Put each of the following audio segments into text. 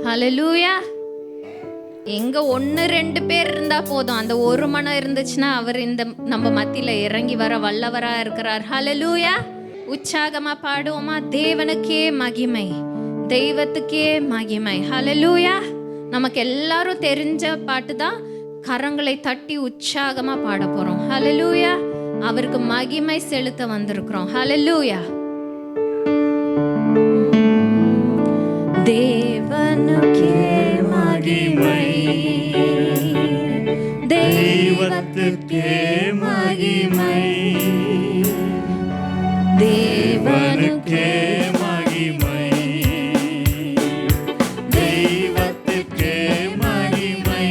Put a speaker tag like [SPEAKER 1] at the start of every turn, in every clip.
[SPEAKER 1] ஹல்லேலூயா. எங்க 1-2 பேர் இருந்தா போதும், அந்த ஒரு மனம் இருந்துச்சுன்னா அவர் இந்த நம்ம மத்தியில இறங்கி வர வல்லவரா இருக்கிறார். ஹல்லேலூயா. உற்சாகமா பாடுவோமா? தேவனுக்கே மகிமை, தெய்வத்துக்கே மகிமை. ஹல்லேலூயா. நமக்கு எல்லாரும் தெரிஞ்ச பாட்டு தான். கரங்களை தட்டி உற்சாகமா பாட போறோம். ஹல்லேலூயா. அவருக்கு மகிமை செலுத்த வந்திருக்கிறோம். ஹல்லேலூயா. தேவனுக்கே மகிமை, தெய்வத்துக்கே மகிமை, தேவனுக்கே மகிமை, தெய்வத்துக்கே மகிமை.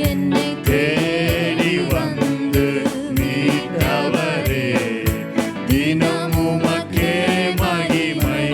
[SPEAKER 1] என்னை தேடி வந்து மீட்டவரே, தினம் உமக்கே மகிமை.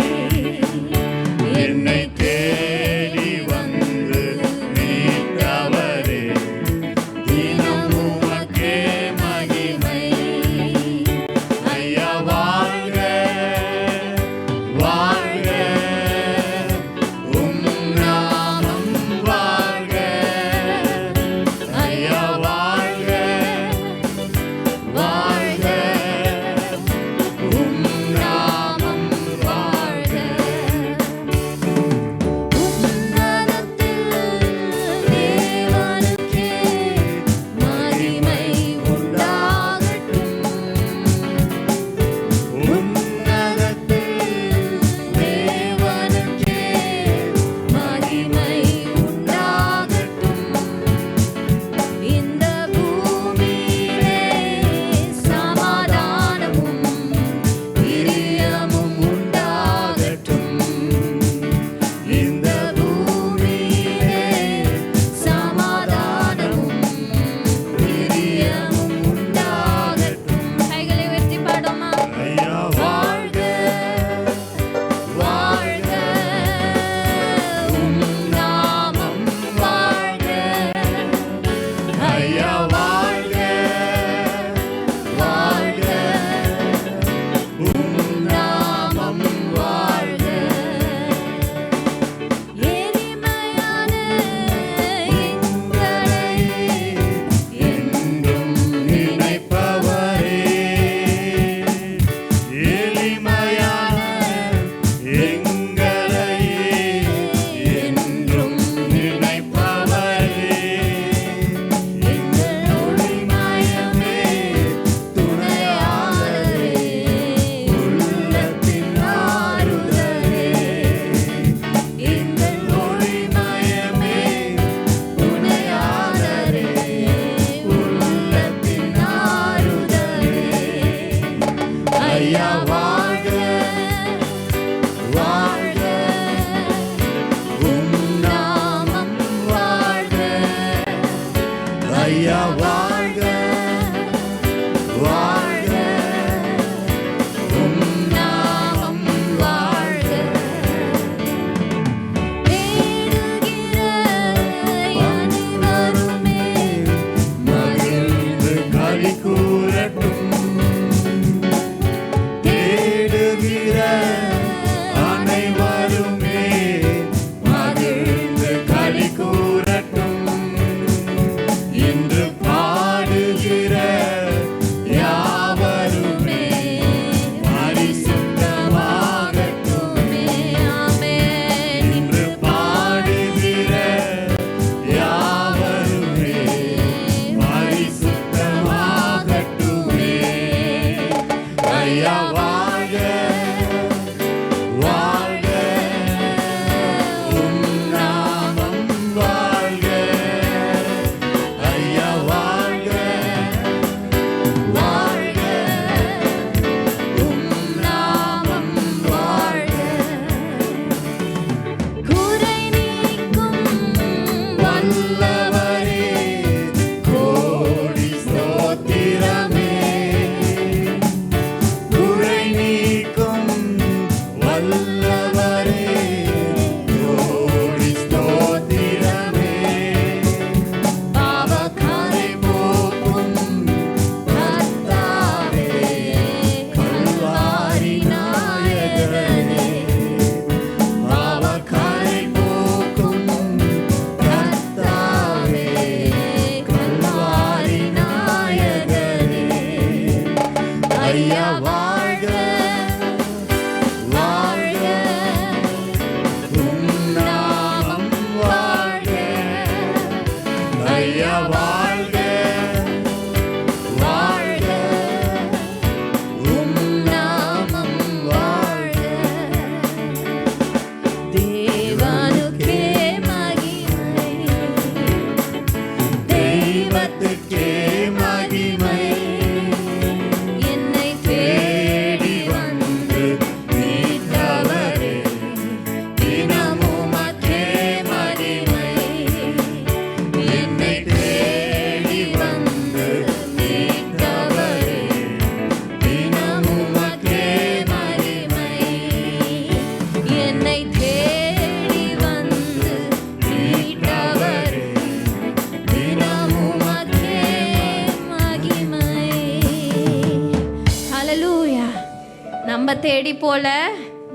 [SPEAKER 1] தேடி போல,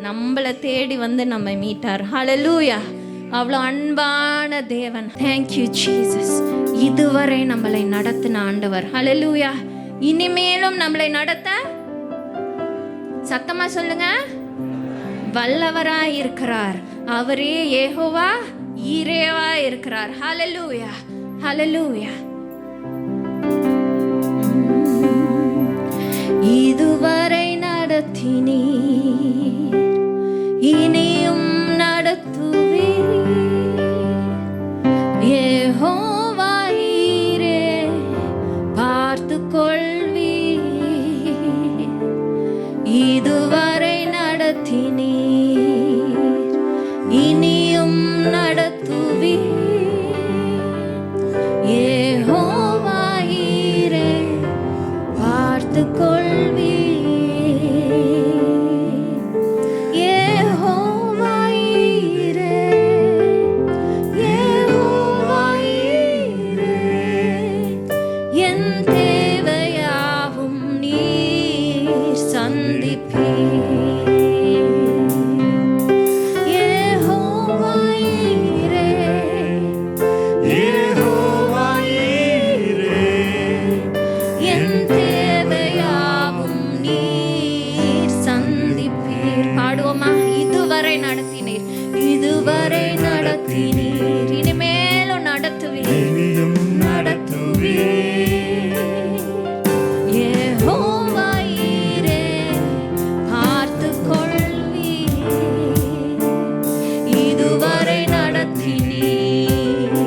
[SPEAKER 1] நம்மளை தேடி வந்து நம்மை மீட்டார். ஹல்லேலூயா. அவ்வளோ அன்பான தேவன். Thank you Jesus. இதுவரை நம்மளை நடத்தின ஆண்டவர். ஹல்லேலூயா. இனிமேலும் நம்மளை நடத்த சத்தமா சொல்லுங்க, வல்லவராய் இருக்கிறார். அவரே யெகோவா ஈரேவா இருக்கிறார். ஹல்லேலூயா, ஹல்லேலூயா. இதுவரை நடத்தினீர், இனியும் நடத்துவீர். யெகோவா ஈரே, பார்த்து கொள்வீர். இதுவரை நடத்தினீர், இனியும் நடத்துவீர். யெகோவா ஈரே, பார்த்து கொள்வீர். யெகோவா ஈரே, யெகோவா ஈரே, என் தேவையாவும் நீர் சந்திப்பீர். யெகோவா ஈரே,
[SPEAKER 2] யெகோவா ஈரே,
[SPEAKER 1] என் தேவையாவும் நீர் சந்திப்பீர். பாடுவோமா? இதுவரை நடத்தினீர், இதுவரை நடத்தினீர், இனிமேலும் நடத்துவீர்,
[SPEAKER 2] இனியும்
[SPEAKER 1] நடத்துவீர். யெகோவா ஈரே, பார்த்து கொள்வீர். இதுவரை நடத்தினீர்,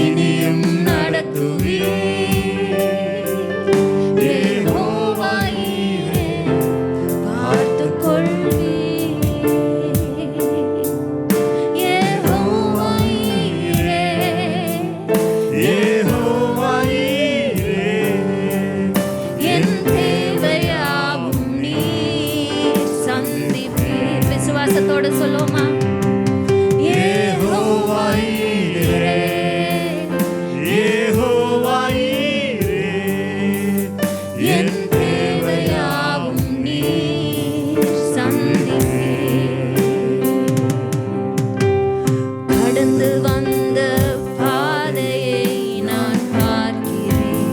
[SPEAKER 1] இனியும் நடத்துவீர். யெகோவா ஈரே, பார்த்து கொள்வீர். யெகோவா ஈரே,
[SPEAKER 2] யெகோவா ஈரே,
[SPEAKER 1] என் தேவையாவும் நீர் சந்திப்பீர். விசுவாசத்தோடு சொல்லுவோமா? யெகோவா ஈரே,
[SPEAKER 2] யெகோவா ஈரே,
[SPEAKER 1] என் தேவையாவும் நீர் சந்திப்பீர். கடந்து வந்த பாதையை நான் பார்க்கிறேன்,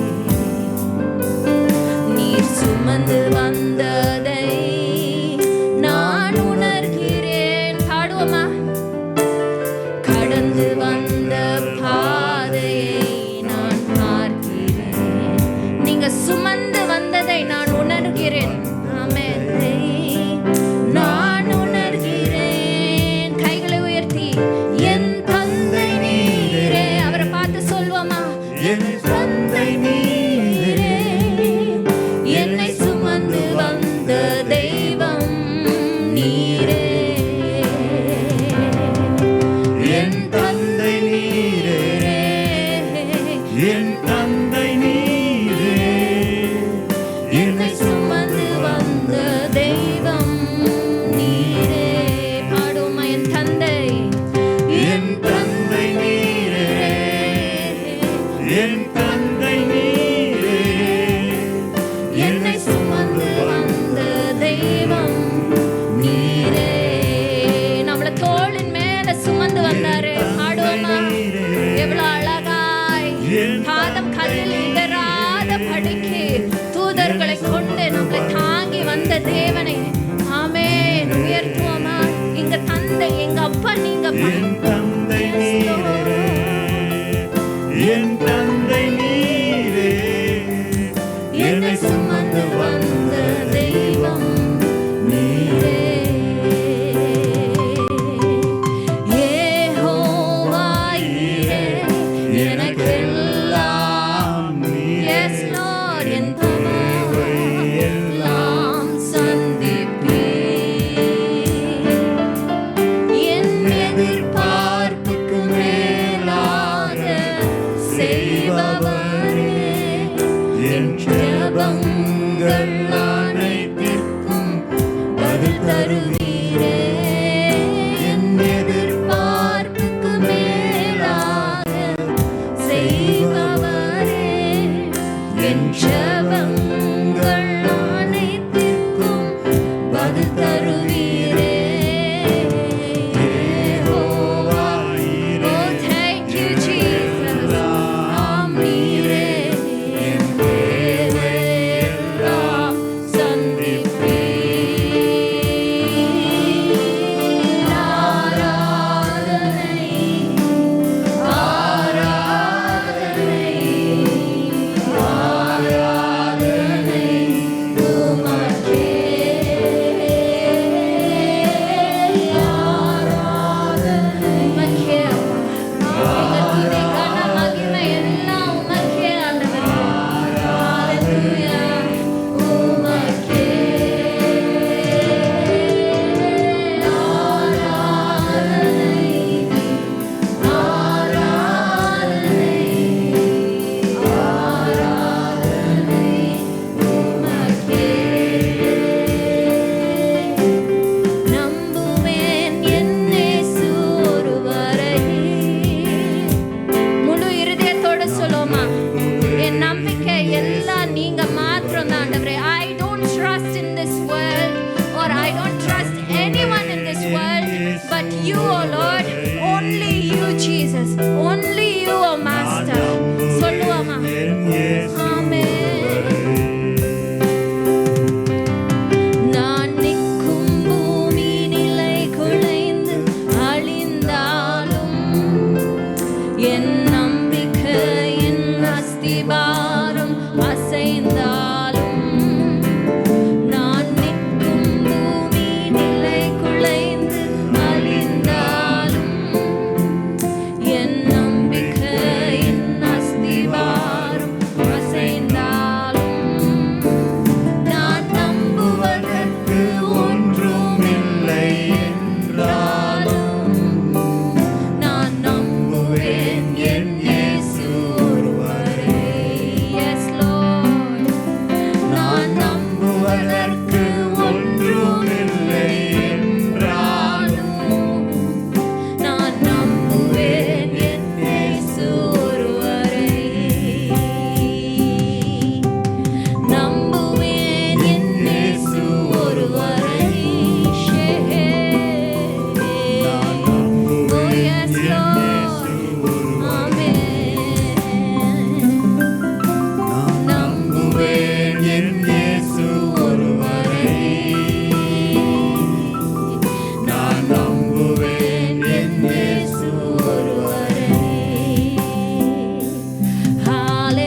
[SPEAKER 1] நீர் சுமந்து வந்ததை நான் உணர்கிறேன். பாடுவோமா? கடந்து வந்த பாதையை நான் பார்க்கிறேன், நீங்க சுமந்து வந்ததை நான் உணர்கிறேன். ஆமென். நான் உணர்கிறேன். கைகளை உயர்த்தி, என் தந்தை நீரே. அவரை பார்த்து சொல்வோமா?
[SPEAKER 2] என் தந்தை நீரே,
[SPEAKER 1] என்னை சுமந்து வந்த தெய்வம் நீரே.
[SPEAKER 2] என் தந்தை நீரே, என் தந்தை நீரே,
[SPEAKER 1] என்னை சுமந்து வந்த தெய்வம் நீரே. பாடுவோமா? என் தந்தை,
[SPEAKER 2] என் தந்தை நீரே, என் தந்தை நீரே,
[SPEAKER 1] என்னை சுமந்து வந்த தெய்வம் நீரே. நம்மள தோளின் மேல சுமந்து வந்தாரு. பாடுவோமா? எவ்வளவு அழகாய் பாதம் கல்லில் இடராத படிக்கு தூதர்களை கொண்டு நம்மளை தாங்கி வந்த தேவனை ஆமென் உயர்த்துவோமா? எங்க தந்தை, எங்க அப்பா நீங்கப்பா.
[SPEAKER 2] என் தந்தை நீரே, என் தந்தை நீரே,
[SPEAKER 1] என்னை சுமந்து வந்த தெய்வம் நீரே. யெகோவா ஈரே, எனக்கெல்லாம் Yes, Lord, என் தேவையெல்லாம் சந்திப்பீர். என் எதிர்பார்ப்புக்கு மேலாக செய்வ Jesus. Only you, oh Master. சொல்லுவோமா? நான் நிற்கும் பூமி நிலை குலைந்து அழிந்தாலும் என் நம்பிக்கையின் அஸ்திபாரம் அசைந்தாலும் நான் நிற்கும் பூமி நிலை குலைந்து அழிந்தாலும் என் நம்பிக்கையின் அஸ்திபாரம் அசைந்தாலும் நான் நம்புவதற்கு ஒன்றுமில்லை என்றாலும் நான் நம்புவேன் என் இயேசு ஒருவரே. Yes, Lord. நான் நம்புவதற்கு ஒன்றுமில்லை என்றாலும் நான் நம்புவேன் என் இயேசு ஒருவரே. நம்புவேன் என் இயேசு ஒருவரே. Oh, yes, Lord. Amen. நம்புவேன் என் இயேசு ஒருவரே. நான் நம்புவேன் என் இயேசு ஒருவரே.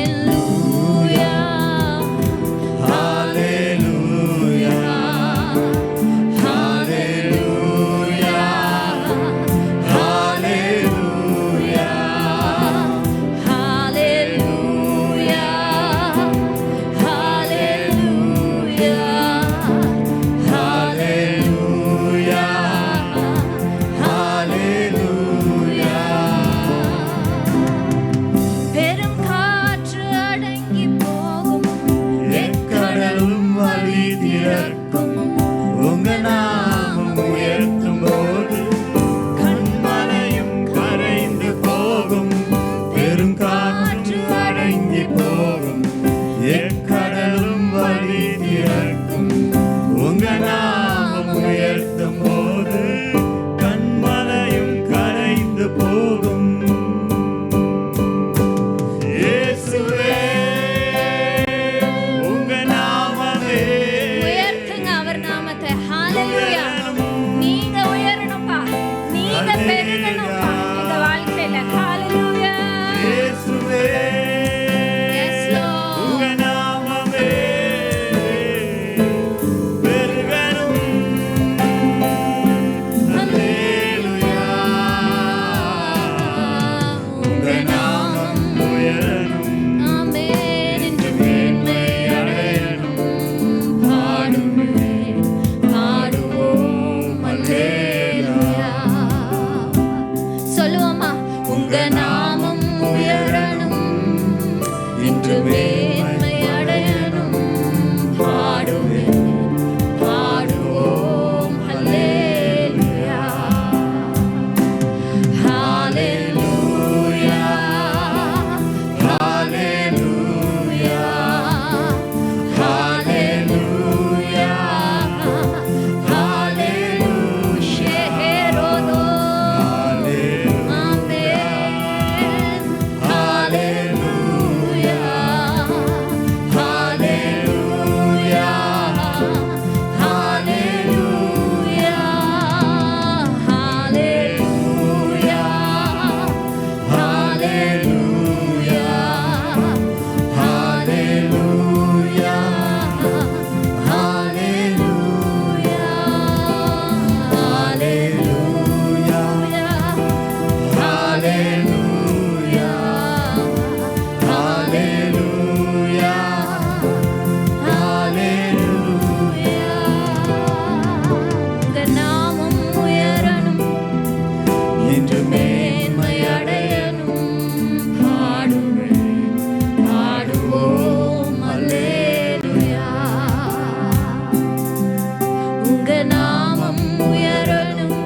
[SPEAKER 1] Hallelujah. Hallelujah. Hallelujah. Hallelujah. Hallelujah. பெரும் காற்று அடங்கி போகும்,
[SPEAKER 2] எக்கடலும் வழி திறக்கும், உங்க நாமம் உயர்த்தும் போது கண்மலையும் கரைந்து போகும். பெருங்காற்று அடங்கி போகும், எக்கடலும் வழி திறக்கும், உங்க நாமம் உயர்த்தும் போது கண்மலையும் கரைந்து போகும். இயேசுவே, உங்க நாமமே
[SPEAKER 1] உயர்த்துங்க அவர் நாமத்தை. ஹalleluya. நீங்க உயரணும்பா, நீங்க பெருகணும்பா எங்க வாழ்க்கையில. ஹalleluya.
[SPEAKER 2] இயேசுவே,
[SPEAKER 1] Yes, Lord.
[SPEAKER 2] உங்க நாமமே பெருகணும். அல்லேலூயா. உங்க நாமம் உயரணும்.
[SPEAKER 1] ஆமென். என்று மேன்மை அடையணும். பாடுவேன், பாடுவோம். அல்லேலூயா. சொல்லுவோமா? உங்க நாமம் உயரணும், இன்று மேன்மை அடையணும். பாடுவேன், பாடுவோம். அல்லேலூயா. Hallelujah. Hallelujah. Hallelujah. Hallelujah. Herodo. Amen. Hallelujah. Hallelujah. Hallelujah. Hallelujah. Hallelujah. Hallelujah. உங்க நாமம் உயரணும், இன்று மேன்மை அடையணும். பாடுவேன், பாடுவோம். அல்லேலூயா. உங்க நாமம் உயரணும்,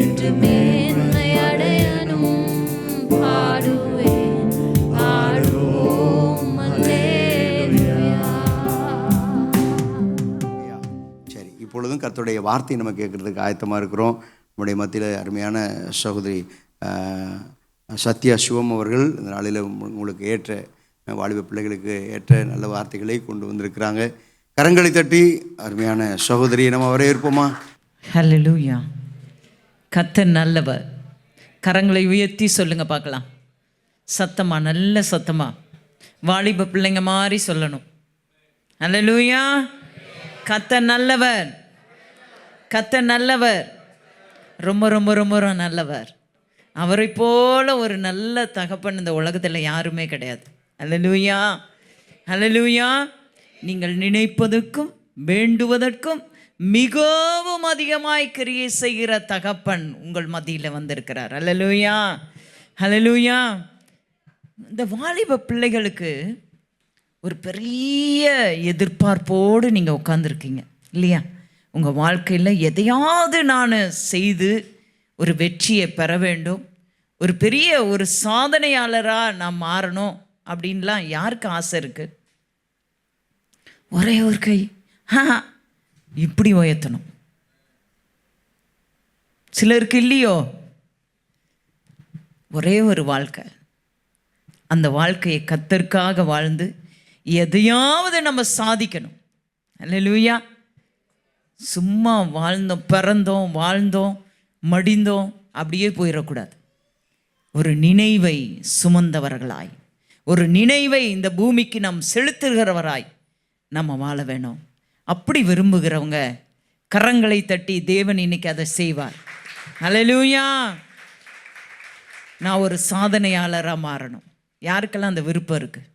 [SPEAKER 1] இன்று மேன்மை அடையணும். பாடுவேன், பாடுவோம். அல்லேலூயா.
[SPEAKER 3] சரி, இப்பொழுதும் கர்த்தருடைய வார்த்தை நம்ம கேட்கறதுக்கு ஆயத்தமாக இருக்கிறோம். நம்முடைய மத்தியில் அருமையான சகோதரி சத்யா சிவம் அவர்கள் இந்த நாளில் உங்களுக்கு ஏற்ற வாலிப பிள்ளைகளுக்கு ஏற்ற நல்ல வார்த்தைகளை கொண்டு வந்திருக்கிறாங்க. கரங்களை தட்டி அருமையான சகோதரியை நம்ம வரவேற்போமா?
[SPEAKER 4] ஹல்லேலூயா. கர்த்தர் நல்லவர். கரங்களை உயர்த்தி சொல்லுங்க பார்க்கலாம். சத்தமா, நல்ல சத்தமா, வாலிப பிள்ளைங்க மாதிரி சொல்லணும். ஹல்லேலூயா. கர்த்தர் நல்லவர், கர்த்தர் நல்லவர், ரொம்ப ரொம்ப ரொம்ப நல்லவர். அவரை போல ஒரு நல்ல தகப்பன் இந்த உலகத்தில் யாருமே கிடையாது. ஹல்லேலூயா, ஹல்லேலூயா. நீங்கள் நினைப்பதற்கும் வேண்டுவதற்கும் மிகவும் அதிகமாய் கிரியை செய்கிற தகப்பன் உங்கள் மத்தியில் வந்திருக்கிறார். ஹல்லேலூயா, ஹல்லேலூயா. இந்த வாலிப பிள்ளைகளுக்கு ஒரு பெரிய எதிர்பார்ப்போடு நீங்கள் உட்காந்துருக்கீங்க இல்லையா? உங்கள் வாழ்க்கையில் எதையாவது நான் செய்து ஒரு வெற்றியை பெற வேண்டும், ஒரு பெரிய ஒரு சாதனையாளராக நான் மாறணும் அப்படின்லாம் யாருக்கு ஆசை இருக்குது? ஒரே ஒரு கை இப்படி உயர்த்தணும். சிலருக்கு இல்லையோ? ஒரே ஒரு வாழ்க்கை, அந்த வாழ்க்கையை கர்த்தருக்காக வாழ்ந்து எதையாவது நம்ம சாதிக்கணும். அல்லேலூயா. சும்மா வாழ்ந்தோம், பிறந்தோம், வாழ்ந்தோம், மடிந்தோம் அப்படியே போயிடக்கூடாது. ஒரு நினைவை சுமந்தவர்களாய், ஒரு நினைவை இந்த பூமிக்கு நாம் செலுத்துகிறவராய் நம்ம வாழ வேணும். அப்படி விரும்புகிறவங்க கரங்களை தட்டி தேவன் இன்னைக்கு அதை செய்வார். அல்லேலூயா. நான் ஒரு சாதனையாளராக மாறணும். யாருக்கெல்லாம் அந்த விருப்பம் இருக்குது?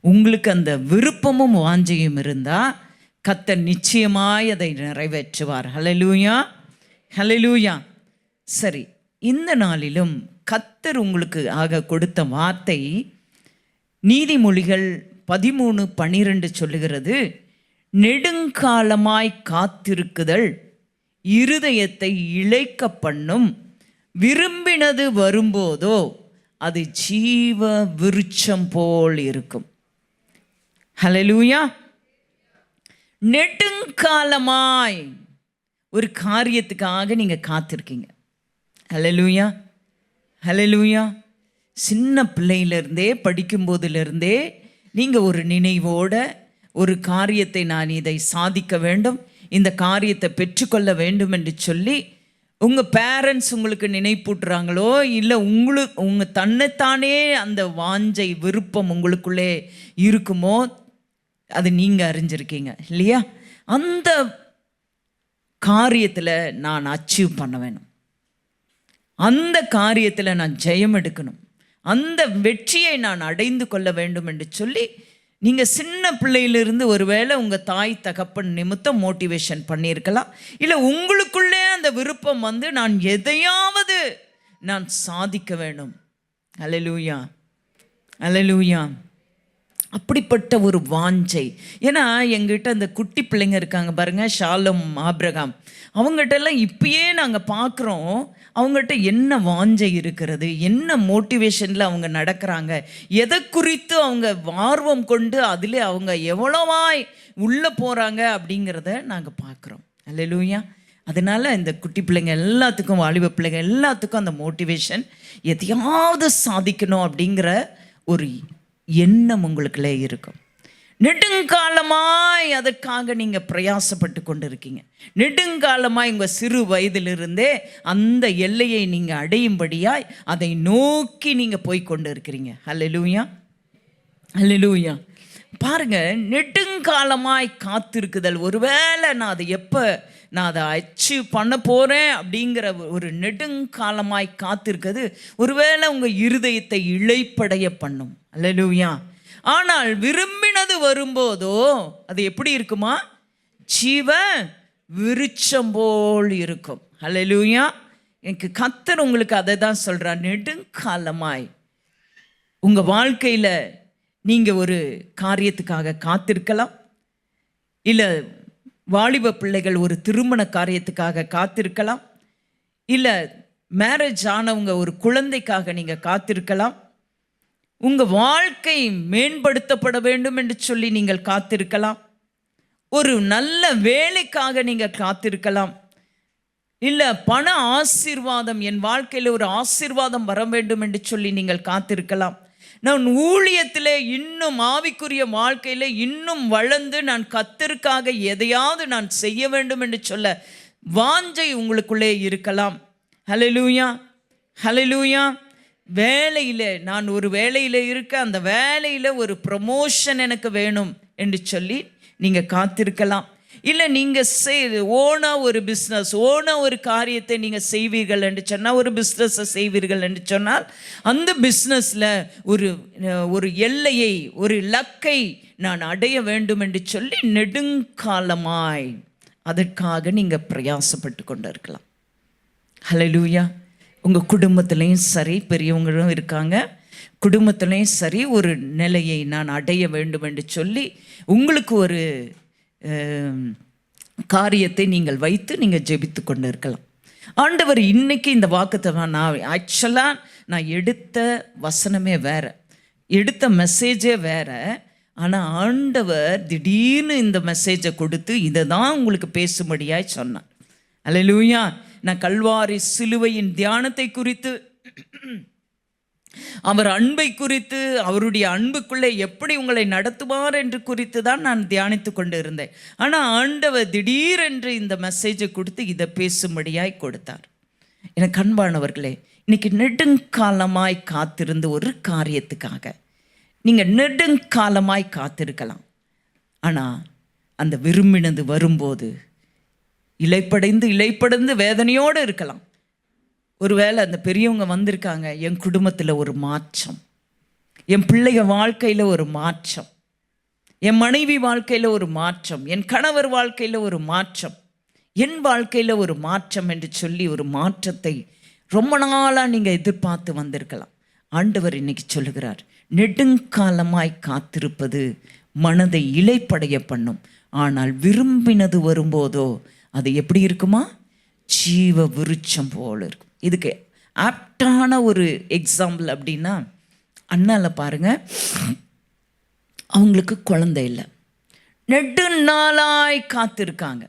[SPEAKER 4] உங்களுக்கு அந்த விருப்பமும் வாஞ்சையும் இருந்தால் கர்த்தர் நிச்சயமாய் அதை நிறைவேற்றுவார். ஹல்லேலூயா, ஹல்லேலூயா. சரி, இந்த நாளிலும் கர்த்தர் உங்களுக்கு ஆக கொடுத்த வார்த்தை நீதிமொழிகள் 13:12 சொல்லுகிறது, நெடுங்காலமாய் காத்திருக்குதல் இருதயத்தை இளைக்க பண்ணும், விரும்பினது வரும்போதோ அது ஜீவ விருட்சம் போல் இருக்கும். ஹல்லேலூயா. நெடுங்காலமாய் ஒரு காரியத்துக்காக நீங்கள் காத்திருக்கீங்க. ஹல்லேலூயா, ஹல்லேலூயா. சின்ன பிள்ளையிலேருந்தே, படிக்கும்போதுலேருந்தே நீங்கள் ஒரு நினைவோட ஒரு காரியத்தை நான் இதை சாதிக்க வேண்டும், இந்த காரியத்தை பெற்றுக்கொள்ள வேண்டும் என்று சொல்லி உங்கள் பேரண்ட்ஸ் உங்களுக்கு நினைப்பூட்டுறாங்களோ இல்லை உங்கள் தன்னைத்தானே அந்த வாஞ்சை விருப்பம் உங்களுக்குள்ளே இருக்குமோ, அது நீங்கள் அறிஞ்சிருக்கீங்க இல்லையா? அந்த காரியத்தில் நான் அச்சீவ் பண்ண வேணும், அந்த காரியத்தில் நான் ஜெயம் எடுக்கணும், அந்த வெற்றியை நான் அடைந்து கொள்ள வேண்டும் என்று சொல்லி நீங்கள் சின்ன பிள்ளையிலிருந்து ஒருவேளை உங்கள் தாய் தகப்பன் நிமித்தம் மோட்டிவேஷன் பண்ணியிருக்கலாம். இல்லை உங்களுக்குள்ளே அந்த விருப்பம் வந்து நான் எதையாவது நான் சாதிக்க வேண்டும். அல்லேலூயா, அல்லேலூயா. அப்படிப்பட்ட ஒரு வாஞ்சை. ஏன்னா எங்கிட்ட அந்த குட்டி பிள்ளைங்க இருக்காங்க பாருங்கள், ஷாሎም, ஆபிரகாம், அவங்ககிட்டலாம் இப்பயே நாங்கள் பார்க்குறோம் அவங்ககிட்ட என்ன வாஞ்சை இருக்கிறது, என்ன மோட்டிவேஷனில் அவங்க நடக்கிறாங்க, எதை குறித்து அவங்க ஆர்வம் கொண்டு அதில் அவங்க எவ்வளவாய் உள்ளே போகிறாங்க அப்படிங்கிறத நாங்கள் பார்க்குறோம். அல்லேலூயா. அதனால் இந்த குட்டி பிள்ளைங்க எல்லாத்துக்கும், வாலிப பிள்ளைங்க எல்லாத்துக்கும் அந்த மோட்டிவேஷன், எதையாவது சாதிக்கணும் அப்படிங்கிற ஒரு எண்ணம் உங்களுக்குள்ளே இருக்கும். நெடுங்காலமாய் அதற்காக நீங்கள் பிரயாசப்பட்டு கொண்டு இருக்கீங்க. நெடுங்காலமாய் உங்கள் சிறு வயதிலிருந்தே அந்த எல்லையை நீங்கள் அடையும்படியாய் அதை நோக்கி நீங்கள் போய் கொண்டு இருக்கிறீங்க. அல்லேலூயா, அல்லேலூயா. பாருங்க, நெடுங்காலமாய் காத்திருக்குதல். ஒருவேளை நான் அதை நான் அதை அச்சீவ் பண்ண போகிறேன் அப்படிங்கிற ஒரு நெடுங்காலமாய் காத்திருக்கிறது ஒருவேளை உங்கள் இருதயத்தை இளைப்படைய பண்ணும். அல்லேலூயா. ஆனால் விரும்பினது வரும்போதோ அது எப்படி இருக்குமா? ஜீவ விருட்சம் போல் இருக்கும். அல்லேலூயா. எனக்கு கர்த்தர் உங்களுக்கு அதை தான் சொல்கிறார். நெடுங்காலமாய் உங்கள் வாழ்க்கையில் நீங்கள் ஒரு காரியத்துக்காக காத்திருக்கலாம், இல்லை வாலிப பிள்ளைகள் ஒரு திருமண காரியத்துக்காக காத்திருக்கலாம், இல்லை மேரேஜ் ஆனவங்க ஒரு குழந்தைக்காக நீங்கள் காத்திருக்கலாம், உங்கள் வாழ்க்கை மேம்படுத்தப்பட வேண்டும் என்று சொல்லி நீங்கள் காத்திருக்கலாம், ஒரு நல்ல வேலைக்காக நீங்கள் காத்திருக்கலாம், இல்லை பண ஆசீர்வாதம், என் வாழ்க்கையில் ஒரு ஆசீர்வாதம் வர வேண்டும் என்று சொல்லி நீங்கள் காத்திருக்கலாம். நான் ஊழியத்தில் இன்னும் ஆவிக்குரிய வாழ்க்கையில் இன்னும் வளர்ந்து நான் கர்த்தருக்காக எதையாவது நான் செய்ய வேண்டும் என்று சொல்ல வாஞ்சை உங்களுக்குள்ளே இருக்கலாம். ஹல்லேலூயா, ஹல்லேலூயா. வேலையில் நான் ஒரு வேலையில் இருக்க, அந்த வேலையில் ஒரு ப்ரமோஷன் எனக்கு வேணும் என்று சொல்லி நீங்கள் காத்திருக்கலாம். இல்லை நீங்கள் ஓனாக ஒரு பிஸ்னஸ், ஓனாக ஒரு காரியத்தை நீங்கள் செய்வீர்கள் என்று சொன்னால், ஒரு பிஸ்னஸை செய்வீர்கள் என்று சொன்னால், அந்த பிஸ்னஸில் ஒரு எல்லையை, ஒரு இலக்கை நான் அடைய வேண்டும் என்று சொல்லி நெடுங்காலமாய் அதற்காக நீங்கள் பிரயாசப்பட்டு கொண்டு இருக்கலாம். ஹல்லேலூயா. உங்கள் குடும்பத்துலேயும் சரி, பெரியவங்களும் இருக்காங்க, குடும்பத்துலேயும் சரி, ஒரு நிலையை நான் அடைய வேண்டும் என்று சொல்லி உங்களுக்கு ஒரு காரியத்தை நீங்கள் வைத்து நீங்கள் ஜெபித்து கொண்டு இருக்கலாம். ஆண்டவர் இன்னைக்கு இந்த வாக்குத்தத்தம், நான் எடுத்த வசனமே வேற, எடுத்த மெசேஜே வேற, ஆனால் ஆண்டவர் திடீர்னு இந்த மெசேஜை கொடுத்து இதை தான் உங்களுக்கு பேசும்படியாய் சொன்னார். அல்லேலூயா. நான் கல்வாரி சிலுவையின் தியானத்தை குறித்து, அவர் அன்பை குறித்து, அவருடைய அன்புக்குள்ளே எப்படி உங்களை நடத்துவார் என்று குறித்து தான் நான் தியானித்து கொண்டு இருந்தேன். ஆனால் ஆண்டவர் திடீரென்று இந்த மெசேஜை கொடுத்து இதை பேசும்படியாய் கொடுத்தார். எனக்கு அன்பானவர்களே, இன்னைக்கு நெடுங்காலமாய் காத்திருந்த ஒரு காரியத்துக்காக நீங்கள் நெடுங்காலமாய் காத்திருக்கலாம். ஆனால் அந்த விரும்பினது வரும்போது இலைப்படைந்து வேதனையோடு இருக்கலாம். ஒருவேளை அந்த பெரியவங்க வந்திருக்காங்க, என் குடும்பத்தில் ஒரு மாற்றம், என் பிள்ளைங்க வாழ்க்கையில் ஒரு மாற்றம், என் மனைவி வாழ்க்கையில் ஒரு மாற்றம், என் கணவர் வாழ்க்கையில் ஒரு மாற்றம், என் வாழ்க்கையில் ஒரு மாற்றம் என்று சொல்லி ஒரு மாற்றத்தை ரொம்ப நாளாக நீங்கள் எதிர்பார்த்து வந்திருக்கலாம். ஆண்டவர் இன்னைக்கு சொல்லுகிறார், நெடுங்காலமாய் காத்திருப்பது மனதை இலைப்படைய பண்ணும், ஆனால் விரும்பினது வரும்போதோ அது எப்படி இருக்குமா? ஜீவ விருட்சம் போல் இருக்கும். இதுக்கு ஆப்டான ஒரு எக்ஸாம்பிள் அப்படின்னா, அண்ணால பாருங்க, அவங்களுக்கு குழந்தை இல்லை, நெடுநாளாய் காத்திருக்காங்க.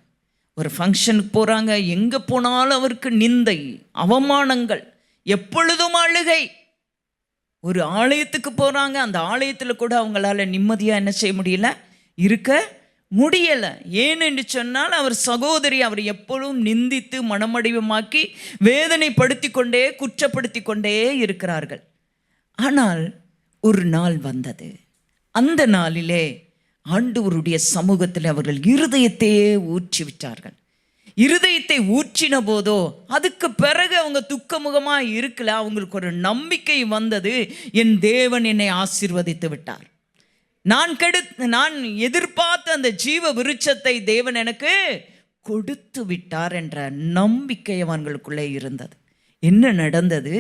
[SPEAKER 4] ஒரு ஃபங்க்ஷனுக்கு போகிறாங்க, எங்கே போனாலும் அவருக்கு நிந்தை, அவமானங்கள், எப்பொழுதும் அழுகை. ஒரு ஆலயத்துக்கு போகிறாங்க, அந்த ஆலயத்தில் கூட அவங்களால நிம்மதியாக என்ன செய்ய முடியல, இருக்க முடியலை. ஏனென்று சொன்னால் அவர் சகோதரி அவர் எப்பொழுதும் நிந்தித்து மனமடிவமாக்கி வேதனைப்படுத்தி கொண்டே குற்றப்படுத்தி கொண்டே இருக்கிறார்கள். ஆனால் ஒரு நாள் வந்தது, அந்த நாளிலே ஆண்டவருடைய சமூகத்தில் அவர்கள் இருதயத்தையே ஊற்றி விட்டார்கள். இருதயத்தை ஊற்றின போதோ அதுக்கு பிறகு அவங்க துக்கமுகமாக இருக்கல, அவங்களுக்கு ஒரு நம்பிக்கை வந்தது, என் தேவன் என்னை ஆசீர்வதித்து விட்டார், நான் எதிர்பார்த்த அந்த ஜீவ விருட்சத்தை தேவன் எனக்கு கொடுத்து விட்டார் என்ற நம்பிக்கை அவர்களுக்குள்ளே இருந்தது. என்ன நடந்தது?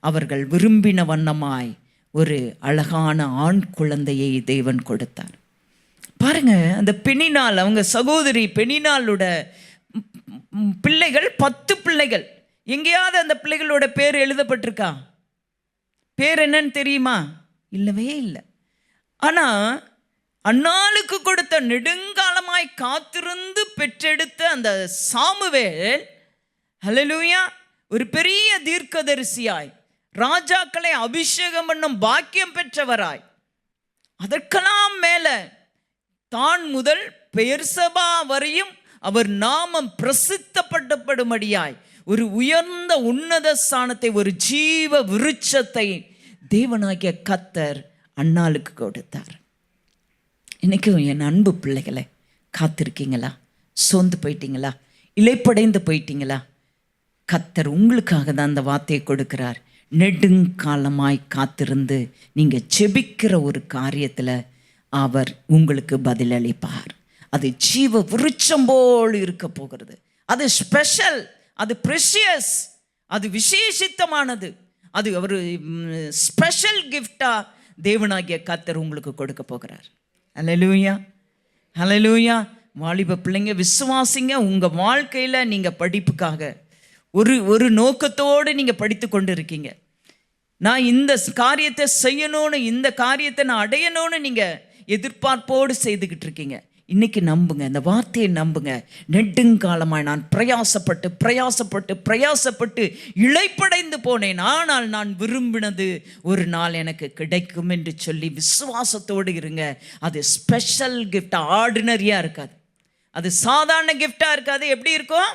[SPEAKER 4] அவர்கள் விரும்பின வண்ணமாய் ஒரு அழகான ஆண் குழந்தையை தேவன் கொடுத்தார். பாருங்க, அந்த பெண்ணினால், அவங்க சகோதரி பெண்ணினாலோட பிள்ளைகள் 10 பிள்ளைகள். எங்கேயாவது அந்த பிள்ளைகளோட பேர் எழுதப்பட்டிருக்கா? பேர் என்னன்னு தெரியுமா? இல்லவே இல்லை. ஆனால் அன்னாளுக்கு கொடுத்த நெடுங்காலமாய் காத்திருந்து பெற்றெடுத்த அந்த சாமுவேல், ஹல்லேலூயா, ஒரு பெரிய தீர்க்கதரிசியாய், ராஜாக்களை அபிஷேகம் பண்ணும் பாக்கியம் பெற்றவராய், அதற்கெல்லாம் மேல தான் முதல் பெயர்சபா வரையும் அவர் நாமம் பிரசித்தப்படும்படியாய் ஒரு உயர்ந்த உன்னத ஸ்தானத்தை, ஒரு ஜீவ விருட்சத்தை தேவனாகிய கர்த்தர் அன்னாளுக்கு கொடுத்தார். இன்னைக்கும் என் அன்பு பிள்ளைகளை, காத்திருக்கீங்களா? சோர்ந்து போயிட்டீங்களா? இலைப்படைந்து போயிட்டீங்களா? கர்த்தர் உங்களுக்காக தான் அந்த வார்த்தையை கொடுக்கிறார். நெடுங்காலமாய் காத்திருந்து நீங்கள் ஜெபிக்கிற ஒரு காரியத்தில் அவர் உங்களுக்கு பதிலளிப்பார். அது ஜீவ விருட்சம் போல் இருக்க போகிறது. அது ஸ்பெஷல், அது ப்ரெஷியஸ், அது விசேஷித்தமானது, அது ஒரு ஸ்பெஷல் கிஃப்டா தேவனாகிய கர்த்தர் உங்களுக்கு கொடுக்க போகிறார். ஹல்லேலூயா, ஹல்லேலூயா. வாலிப பிள்ளைங்க, விசுவாசிங்க. உங்கள் வாழ்க்கையில் நீங்கள் படிப்புக்காக ஒரு நோக்கத்தோடு நீங்கள் படித்து கொண்டு இருக்கீங்க. நான் இந்த காரியத்தை செய்யணும்னு, இந்த காரியத்தை நான் அடையணும்னு நீங்கள் எதிர்பார்ப்போடு செய்துக்கிட்டு இருக்கீங்க. இன்னைக்கு நம்புங்க, இந்த வார்த்தையை நம்புங்க. நெடுங்காலமாய் நான் பிரயாசப்பட்டு இளைப்படைந்து போனேன், ஆனால் நான் விரும்பினது ஒரு நாள் எனக்கு கிடைக்கும் என்று சொல்லி விசுவாசத்தோடு இருங்க. அது ஸ்பெஷல் கிஃப்ட், ஆர்டினரியாக இருக்காது, அது சாதாரண கிஃப்டாக இருக்காது. எப்படி இருக்கும்?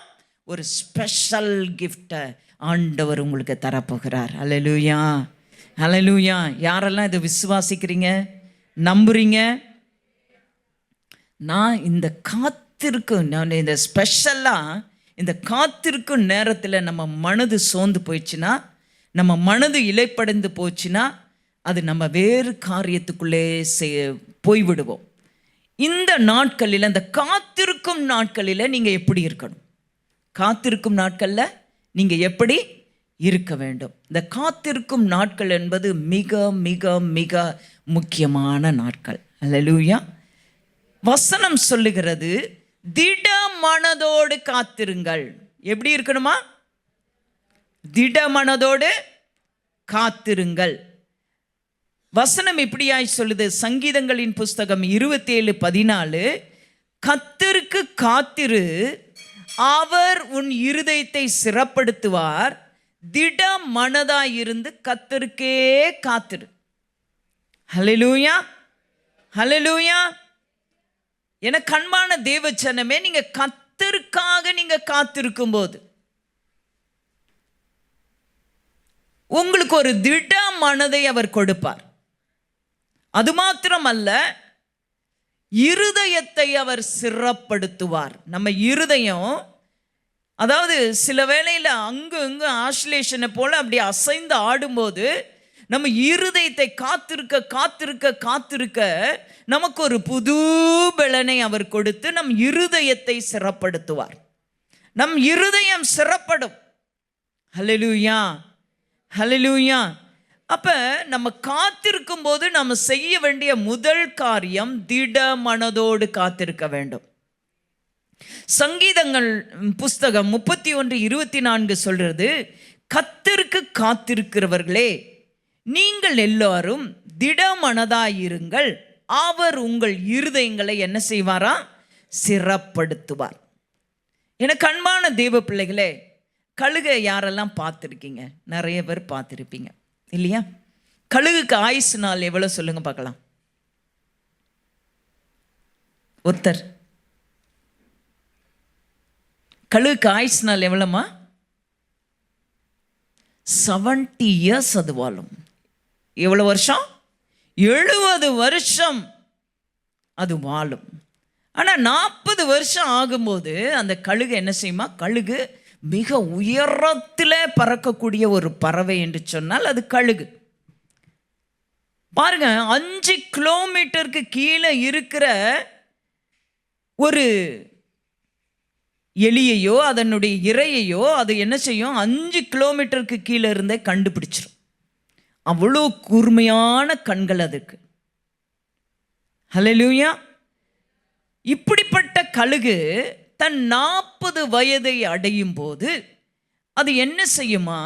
[SPEAKER 4] ஒரு ஸ்பெஷல் கிஃப்டை ஆண்டவர் உங்களுக்கு தரப்போகிறார். அல்லேலூயா, அல்லேலூயா. யாரெல்லாம் இதை விசுவாசிக்கிறீங்க, நம்புறீங்க? நான் இந்த காத்திருக்கும், நான் இந்த ஸ்பெஷலாக இந்த காத்திருக்கும் நேரத்தில் நம்ம மனது சோர்ந்து போயிடுச்சுன்னா, நம்ம மனது இலைப்படைந்து போச்சுன்னா, அது நம்ம வேறு காரியத்துக்குள்ளே போய்விடுவோம். இந்த நாட்களில், இந்த காத்திருக்கும் நாட்களில் நீங்கள் எப்படி இருக்கணும்? காத்திருக்கும் நாட்களில் நீங்கள் எப்படி இருக்க வேண்டும்? இந்த காத்திருக்கும் நாட்கள் என்பது மிக மிக மிக முக்கியமான நாட்கள். அல்லேலூயா. வசனம் சொல்லுகிறது, திட மனதோடு காத்திருங்கள். எப்படி இருக்கணுமா? திட மனதோடு காத்திருங்கள். வசனம் இப்படியாய் சொல்லுது, சங்கீதங்களின் புஸ்தகம் 27:14, கர்த்தருக்கு காத்திரு, அவர் உன் இருதயத்தை சிறப்படுத்துவார், திட மனதாயிருந்து கர்த்தருக்கே காத்திரு. ஹல்லேலூயா, ஹல்லேலூயா. எனக்கு அன்பான தேவச்சனமே, நீங்க கர்த்தருக்காக நீங்க காத்திருக்கும் போது உங்களுக்கு ஒரு திட மனதை அவர் கொடுப்பார். அது மாத்திரமல்ல, இருதயத்தை அவர் சிறப்படுத்துவார். நம்ம இருதயம், அதாவது சில வேளையில் அங்கு இங்கு ஆஸ்லேஷனை போல அப்படி அசைந்து ஆடும்போது நம்ம இருதயத்தை காத்திருக்க நமக்கு ஒரு புது பலனை அவர் கொடுத்து நம் இருதயத்தை சிறப்படுத்துவார். நம் இருதயம் சிறப்படும். ஹல்லேலூயா, ஹல்லேலூயா. அப்போ நம்ம காத்திருக்கும் போது நம்ம செய்ய வேண்டிய முதல் காரியம் திட மனதோடு காத்திருக்க வேண்டும். சங்கீதங்கள் புஸ்தகம் 31:24 சொல்றது, கர்த்தருக்கு காத்திருக்கிறவர்களே, நீங்கள் எல்லாரும் திட மனதாயிருங்கள், அவர் உங்கள் இருதயங்களை என்ன செய்வாரா? சிறப்படுத்துவார். எனக்கு அன்பான தேவ பிள்ளைகளே, கழுகை யாரெல்லாம் பார்த்துருக்கீங்க? நிறைய பேர் பார்த்துருப்பீங்க இல்லையா? கழுகுக்கு ஆயுசு நாள் எவ்வளோ சொல்லுங்க பார்க்கலாம். ஒருத்தர், கழுகுக்கு ஆயுசு நாள் எவ்வளோமா? 70 இயர்ஸ் அது வாழும். எவ்வளோ வருஷம்? 70 வருஷம் அது வாழும். ஆனால் 40 வருஷம் ஆகும்போது அந்த கழுகு என்ன செய்யுமா? கழுகு மிக உயரத்தில் பறக்கக்கூடிய ஒரு பறவை என்று சொன்னால் அது கழுகு. பாருங்க, 5 கிலோமீட்டருக்கு கீழே இருக்கிற ஒரு எலியையோ அதனுடைய இரையையோ அது என்ன செய்யும்? 5 கிலோமீட்டருக்கு கீழே இருந்தே கண்டுபிடிச்சிடும். அவ்வளோ கூர்மையான கண்கள் அதுக்கு. ஹல்லேலூயா. இப்படிப்பட்ட கழுகு தன் 40 வயதை அடையும் போது அது என்ன செய்யுமா?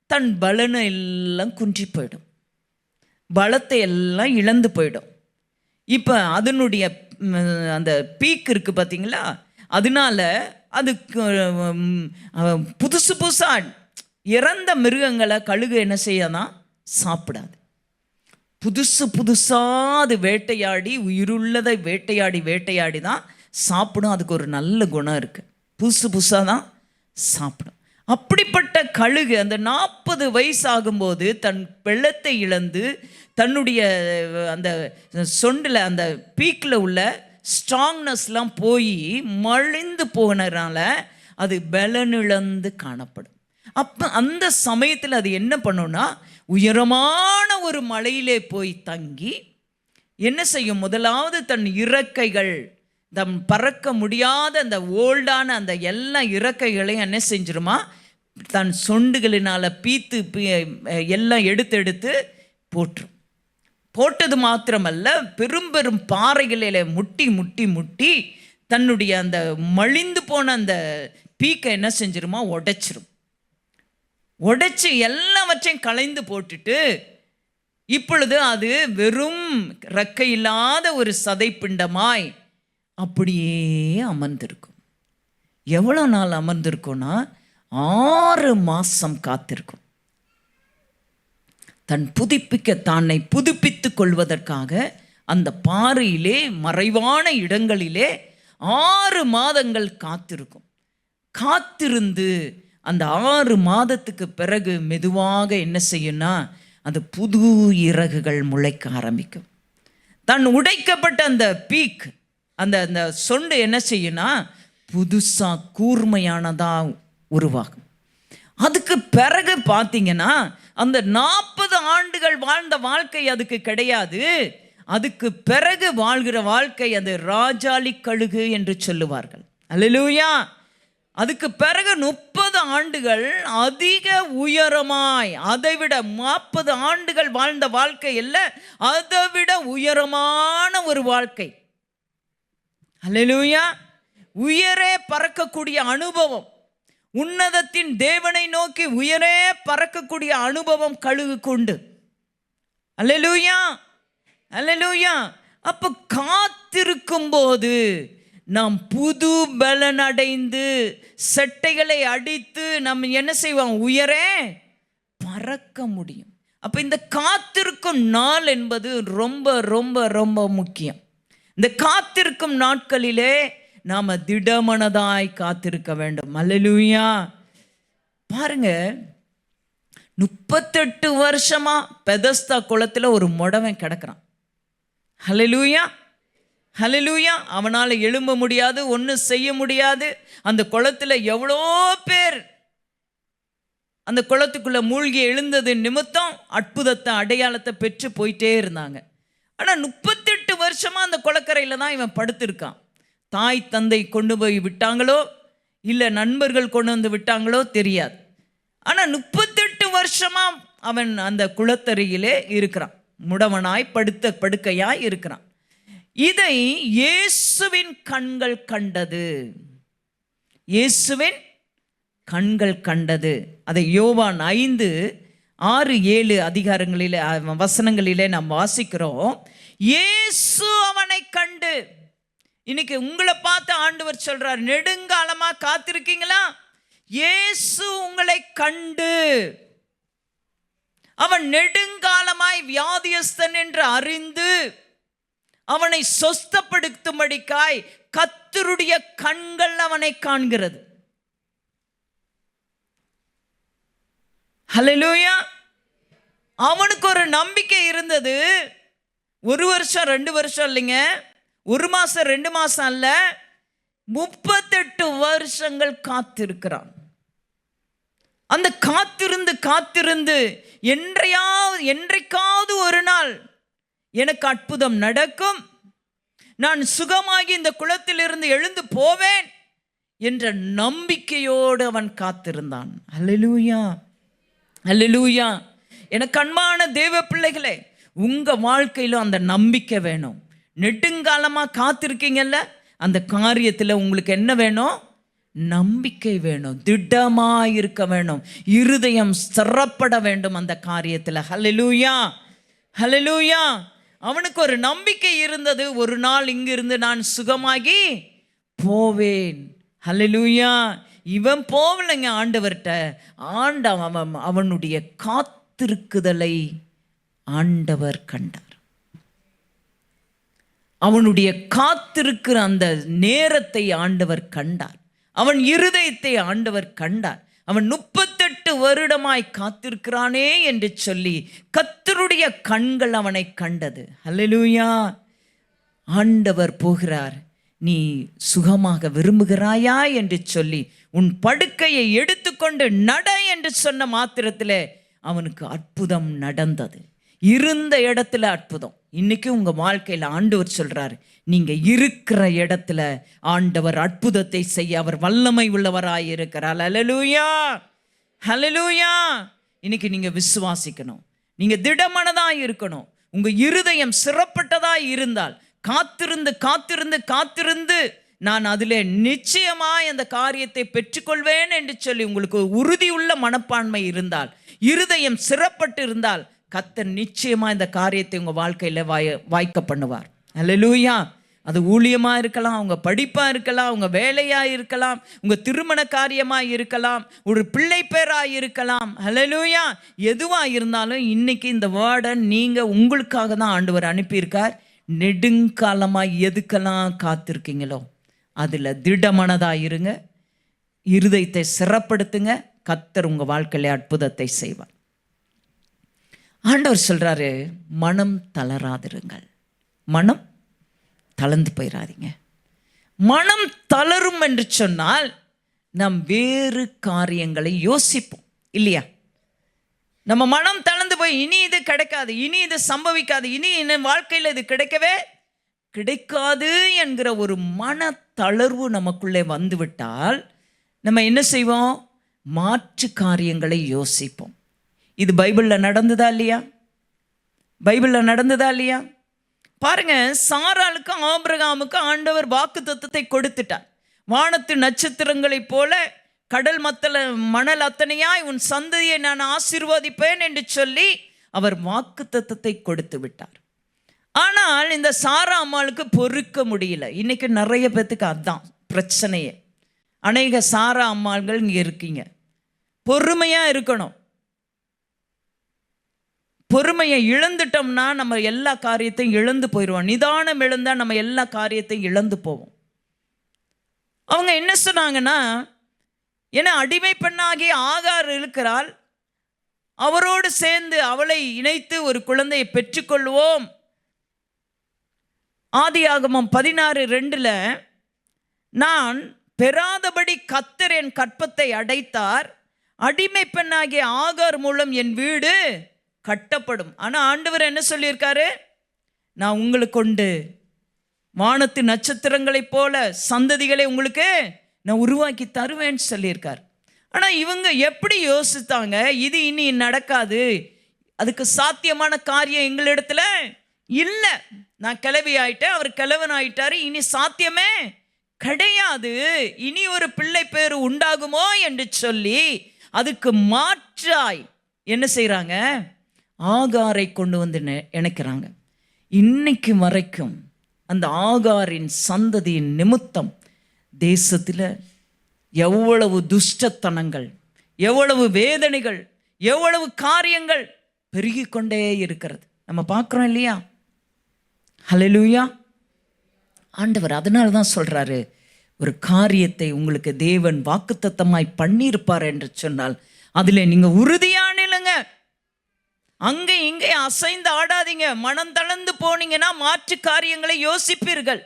[SPEAKER 4] தன் பலனை எல்லாம் குன்றி போயிடும், பலத்தை எல்லாம் இழந்து போயிடும். இப்போ அதனுடைய அந்த பீக் இருக்கு பார்த்தீங்களா, அதனால அதுக்கு புதுசாக இறந்த மிருகங்களை கழுகு என்ன செய்யாதான்? சாப்பிடாது. புதுசாக அது வேட்டையாடி, உயிருள்ளதை வேட்டையாடி தான் சாப்பிடும். அதுக்கு ஒரு நல்ல குணம் இருக்குது, புதுசாக தான் சாப்பிடும். அப்படிப்பட்ட கழுகு அந்த 40 வயசு ஆகும்போது தன் வெள்ளத்தை இழந்து தன்னுடைய அந்த சொண்டில் அந்த பீக்கில் உள்ள ஸ்ட்ராங்னஸ்லாம் போய் மழிந்து போனதுனால அது பலனிழந்து காணப்படும். அப்போ அந்த சமயத்தில் அது என்ன பண்ணுன்னா, உயரமான ஒரு மலையிலே போய் தங்கி என்ன செய்யும்? முதலாவது தன் இறக்கைகள், தம் பறக்க முடியாத அந்த ஓல்டான அந்த எல்லா இறக்கைகளையும் என்ன செஞ்சிருமா? தன் சொண்டுகளினால் பீத்து எல்லாம் எடுத்து போட்டுரும். போட்டது மாத்திரமல்ல, பெரும் பாறைகளில் முட்டி தன்னுடைய அந்த மழிந்து போன அந்த பீக்கை என்ன செஞ்சிருமா? உடைச்சு எல்லாவற்றையும் களைந்து போட்டுட்டு இப்பொழுது அது வெறும் ரெக்கை இல்லாத ஒரு சதை பிண்டமாய் அப்படியே அமர்ந்திருக்கும். எவ்வளோ நாள் அமர்ந்திருக்கும்னா 6 மாதம் காத்திருக்கும். தன்னை புதுப்பித்து கொள்வதற்காக அந்த பாறையிலே மறைவான இடங்களிலே 6 மாதங்கள் காத்திருக்கும். காத்திருந்து அந்த 6 மாதத்துக்கு பிறகு மெதுவாக என்ன செய்யும்னா அந்த புது இறகுகள் முளைக்க ஆரம்பிக்கும். தன் உடைக்கப்பட்ட அந்த பீக் அந்த அந்த சொண்டு என்ன செய்யும்னா புதுசாக கூர்மையானதாக உருவாகும். அதுக்கு பிறகு பார்த்தீங்கன்னா அந்த 40 ஆண்டுகள் வாழ்ந்த வாழ்க்கை அதுக்கு கிடையாது. அதுக்கு பிறகு வாழ்கிற வாழ்க்கை அது ராஜாளி கழுகு என்று சொல்லுவார்கள். அல்லேலூயா. அதுக்கு பிறகு 30 ஆண்டுகள் அதிக உயரமாய், அதைவிட 40 ஆண்டுகள் வாழ்ந்த வாழ்க்கை அல்ல, அதைவிட உயரமான ஒரு வாழ்க்கை. அல்லேலூயா. உயரே பறக்கக்கூடிய அனுபவம், உன்னதத்தின் தேவனை நோக்கி உயரே பறக்கக்கூடிய அனுபவம் கழுகுக்கு உண்டு. அல்லேலூயா, அல்லேலூயா. அப்போ காத்திருக்கும் போது நாம் புது பலன் அடைந்து செட்டைகளை அடித்து நம்ம என்ன செய்வோம், உயரே பறக்க முடியும். அப்போ இந்த காத்திருக்கும் நாள் என்பது ரொம்ப ரொம்ப ரொம்ப முக்கியம். இந்த காத்திருக்கும் நாட்களிலே நாம் திடமனதாய் காத்திருக்க வேண்டும். அல்லேலூயா. பாருங்க, 38 வருஷமா பெதஸ்தா குளத்தில் ஒரு முடவன் கிடக்கிறான். அல்லேலூயா, அல்லேலூயா. அவனால் எழும்ப முடியாது, ஒன்றும் செய்ய முடியாது. அந்த குளத்தில் எவ்வளோ பேர் அந்த குளத்துக்குள்ளே மூழ்கி எழுந்தது நிமித்தம் அற்புதத்தை அடையாளத்தை பெற்று போயிட்டே இருந்தாங்க. ஆனால் 38 வருஷமாக அந்த குளக்கரையில் தான் இவன் படுத்திருக்கான். தாய் தந்தை கொண்டு போய் விட்டாங்களோ இல்லை நண்பர்கள் கொண்டு வந்து விட்டாங்களோ தெரியாது. ஆனால் 38 வருஷமாக அவன் அந்த குளத்தரையிலே இருக்கிறான், முடவனாய் படுக்கையாய் இருக்கிறான். இதை இயேசுவின் கண்கள் கண்டது. இயேசுவின் கண்கள் கண்டது. அதை யோவான் 5, 6, 7 அதிகாரங்களிலே வசனங்களிலே நாம் வாசிக்கிறோம். இயேசு அவனை கண்டு. இன்னைக்கு உங்களை பார்த்து ஆண்டவர் சொல்றார், நெடுங்காலமா காத்திருக்கீங்களா? இயேசு உங்களை கண்டு அவன் நெடுங்காலமாய் வியாதியஸ்தன் என்று அறிந்து அவனை சொஸ்தப்படுத்தும்படிக்காய் கர்த்தருடைய கண்கள் அவனை காண்கிறது. ஹல்லேலூயா. அவனுக்கு ஒரு நம்பிக்கை இருந்தது. 1 வருஷம் 2 வருஷம் இல்லைங்க, 1 மாசம் 2 மாசம் அல்ல, 38 வருஷங்கள் காத்திருக்கிறான். அந்த காத்திருந்து என்றைக்காவது ஒரு நாள் எனக்கு அற்புதம் நடக்கும், நான் சுகமாகி இந்த குளத்திலிருந்து எழுந்து போவேன் என்ற நம்பிக்கையோடு அவன் காத்திருந்தான். அல்லேலூயா, அல்லேலூயா. எனக்கு அன்பான தேவ பிள்ளைகளே, உங்கள் வாழ்க்கையிலும் அந்த நம்பிக்கை வேணும். நெடுங்காலமாக காத்திருக்கீங்கல்ல, அந்த காரியத்தில் உங்களுக்கு என்ன வேணும்? நம்பிக்கை வேணும், திடமாக இருக்க வேணும், இருதயம் ஸ்திரப்பட வேண்டும் அந்த காரியத்தில். ஹல்லேலூயா, ஹல்லேலூயா. அவனுக்கு ஒரு நம்பிக்கை இருந்தது, ஒரு நாள் இங்கிருந்து நான் சுகமாகி போவேன். ஹல்லேலூயா. இவன் போகலைங்க ஆண்டவர்கிட்ட. அவனுடைய காத்திருக்குதலை ஆண்டவர் கண்டார். அவனுடைய காத்திருக்கிற அந்த நேரத்தை ஆண்டவர் கண்டார். அவன் இருதயத்தை ஆண்டவர் கண்டார். அவன் 38 வருடமாய் காத்திருக்கிறானே என்று சொல்லி கர்த்தருடைய கண்கள் அவனை கண்டது. அல்லேலூயா. ஆண்டவர் போகிறார், நீ சுகமாக விரும்புகிறாயா என்று சொல்லி உன் படுக்கையை எடுத்துக்கொண்டு நட என்று சொன்ன மாத்திரத்தில் அவனுக்கு அற்புதம் நடந்தது. இருந்த இடத்துல அற்புதம். இன்னைக்கு உங்க வாழ்க்கையில் ஆண்டவர் சொல்றாரு, நீங்க இருக்கிற இடத்துல ஆண்டவர் அற்புதத்தை செய்ய அவர் வல்லமை உள்ளவராய் இருக்கிறார். ஹல்லேலூயா, ஹல்லேலூயா. இன்னைக்கு நீங்க விசுவாசிக்கணும், நீங்க திடமனதாய் இருக்கணும். உங்க இருதயம் சிறப்பட்டதாய் இருந்தால் காத்திருந்து காத்திருந்து காத்திருந்து நான் அதிலே நிச்சயமாய் அந்த காரியத்தை பெற்றுக்கொள்வேன் என்று சொல்லி உங்களுக்கு உறுதியுள்ள மனப்பான்மை இருந்தால், இருதயம் சிறப்பட்டு இருந்தால், கர்த்தர் நிச்சயமா இந்த காரியத்தை உங்க வாழ்க்கையில வாய்க்க பண்ணுவார். அல்லேலூயா. அது ஊழியமாக இருக்கலாம், உங்கள் படிப்பாக இருக்கலாம், உங்கள் வேலையாக இருக்கலாம், உங்கள் திருமண காரியமாக இருக்கலாம், ஒரு பிள்ளை பேராக இருக்கலாம். ஹல்லேலூயா. எதுவாக இருந்தாலும் இன்னைக்கு இந்த வேர்டை நீங்கள் உங்களுக்காக தான் ஆண்டவர் அனுப்பியிருக்கார். நெடுங்காலமாக எதுக்கெல்லாம் காத்திருக்கீங்களோ அதில் திடமனதாக இருங்க, இருதயத்தை சிறப்படுத்துங்க. கர்த்தர் உங்கள் வாழ்க்கையில அற்புதத்தை செய்வார். ஆண்டவர் சொல்கிறாரு, மனம் தளராதிருங்கள். மனம் தளர்ந்து போயிடாதீங்க. மனம் தளரும் என்று சொன்னால் நாம் வேறு காரியங்களை யோசிப்போம் இல்லையா? நம்ம மனம் தளர்ந்து போய் இனி இது கிடைக்காது, இனி இது சம்பவிக்காது, இனி என் வாழ்க்கையில் இது கிடைக்கவே கிடைக்காது என்கிற ஒரு மன தளர்வு நமக்குள்ளே வந்துவிட்டால் நம்ம என்ன செய்வோம்? மாற்று காரியங்களை யோசிப்போம். இது பைபிளில் நடந்ததா இல்லையா? பைபிளில் நடந்ததா இல்லையா? பாருங்க, சாராளுக்கு ஆபிரகாமுக்கு ஆண்டவர் வாக்குத்தத்தத்தை கொடுத்துட்டார். வானத்து நட்சத்திரங்களைப் போல கடல் மணல் அத்தனையாய் உன் சந்ததியை நான் ஆசீர்வதிப்பேன் என்று சொல்லி அவர் வாக்குத்தத்தத்தை கொடுத்து விட்டார். ஆனால் இந்த சாரா அம்மாளுக்கு பொறுக்க முடியல. இன்னைக்கு நிறைய பேத்துக்கு அதுதான் பிரச்சனையே. அநேக சாரா அம்மாள்கள் இங்கே இருக்கீங்க. பொறுமையாக இருக்கணும். பொறுமையை இழந்துட்டோம்னா நம்ம எல்லா காரியத்தையும் இழந்து போயிடுவோம். நிதானம் இழந்தால் நம்ம எல்லா காரியத்தையும் இழந்து போவோம். அவங்க என்ன சொன்னாங்கன்னா, ஏன்னா அடிமை பெண்ணாகிய ஆகார் இருக்கிறாள், அவரோடு சேர்ந்து அவளை இணைத்து ஒரு குழந்தையை பெற்றுக்கொள்வோம். ஆதியாகமம் 16:2 நான் பெறாதபடி கர்த்தர் என் கற்பத்தை அடைத்தார், அடிமை பெண்ணாகிய ஆகார் மூலம் என் வீடு கட்டப்படும். ஆனால் ஆண்டவர் என்ன சொல்லியிருக்காரு? நான் உங்களுக்கு கொண்டு வானத்து நட்சத்திரங்களைப் போல சந்ததிகளை உங்களுக்கு நான் உருவாக்கி தருவேன்னு சொல்லியிருக்கார். ஆனால் இவங்க எப்படி யோசித்தாங்க? இது இனி நடக்காது, அதுக்கு சாத்தியமான காரியம் எங்களிடத்துல இல்லை, நான் கிழவி ஆயிட்டேன், அவர் கிழவன் ஆயிட்டாரு, இனி சாத்தியமே கிடையாது, இனி ஒரு பிள்ளை பேர் உண்டாகுமோ என்று சொல்லி அதுக்கு மாற்றாய் என்ன செய்கிறாங்க? ஆகாரை கொண்டு வந்து இணைக்கிறாங்க. இன்னைக்கு வரைக்கும் அந்த ஆகாரின் சந்ததியின் நிமித்தம் தேசத்தில் எவ்வளவு துஷ்டத்தனங்கள், எவ்வளவு வேதனைகள், எவ்வளவு காரியங்கள் பெருகி கொண்டே இருக்கிறது நம்ம பார்க்குறோம் இல்லையா? ஹல்லேலூயா. ஆண்டவர் அதனால தான் சொல்கிறாரு, ஒரு காரியத்தை உங்களுக்கு தேவன் வாக்குத்தத்தமாய் பண்ணியிருப்பார் என்று சொன்னால் அதில் நீங்கள் உறுதியாக நில்லுங்க. அங்கே இங்கே அசைந்து ஆடாதீங்க. மனம் தளர்ந்து போனீங்கன்னா மாற்று காரியங்களை யோசிப்பீர்கள்.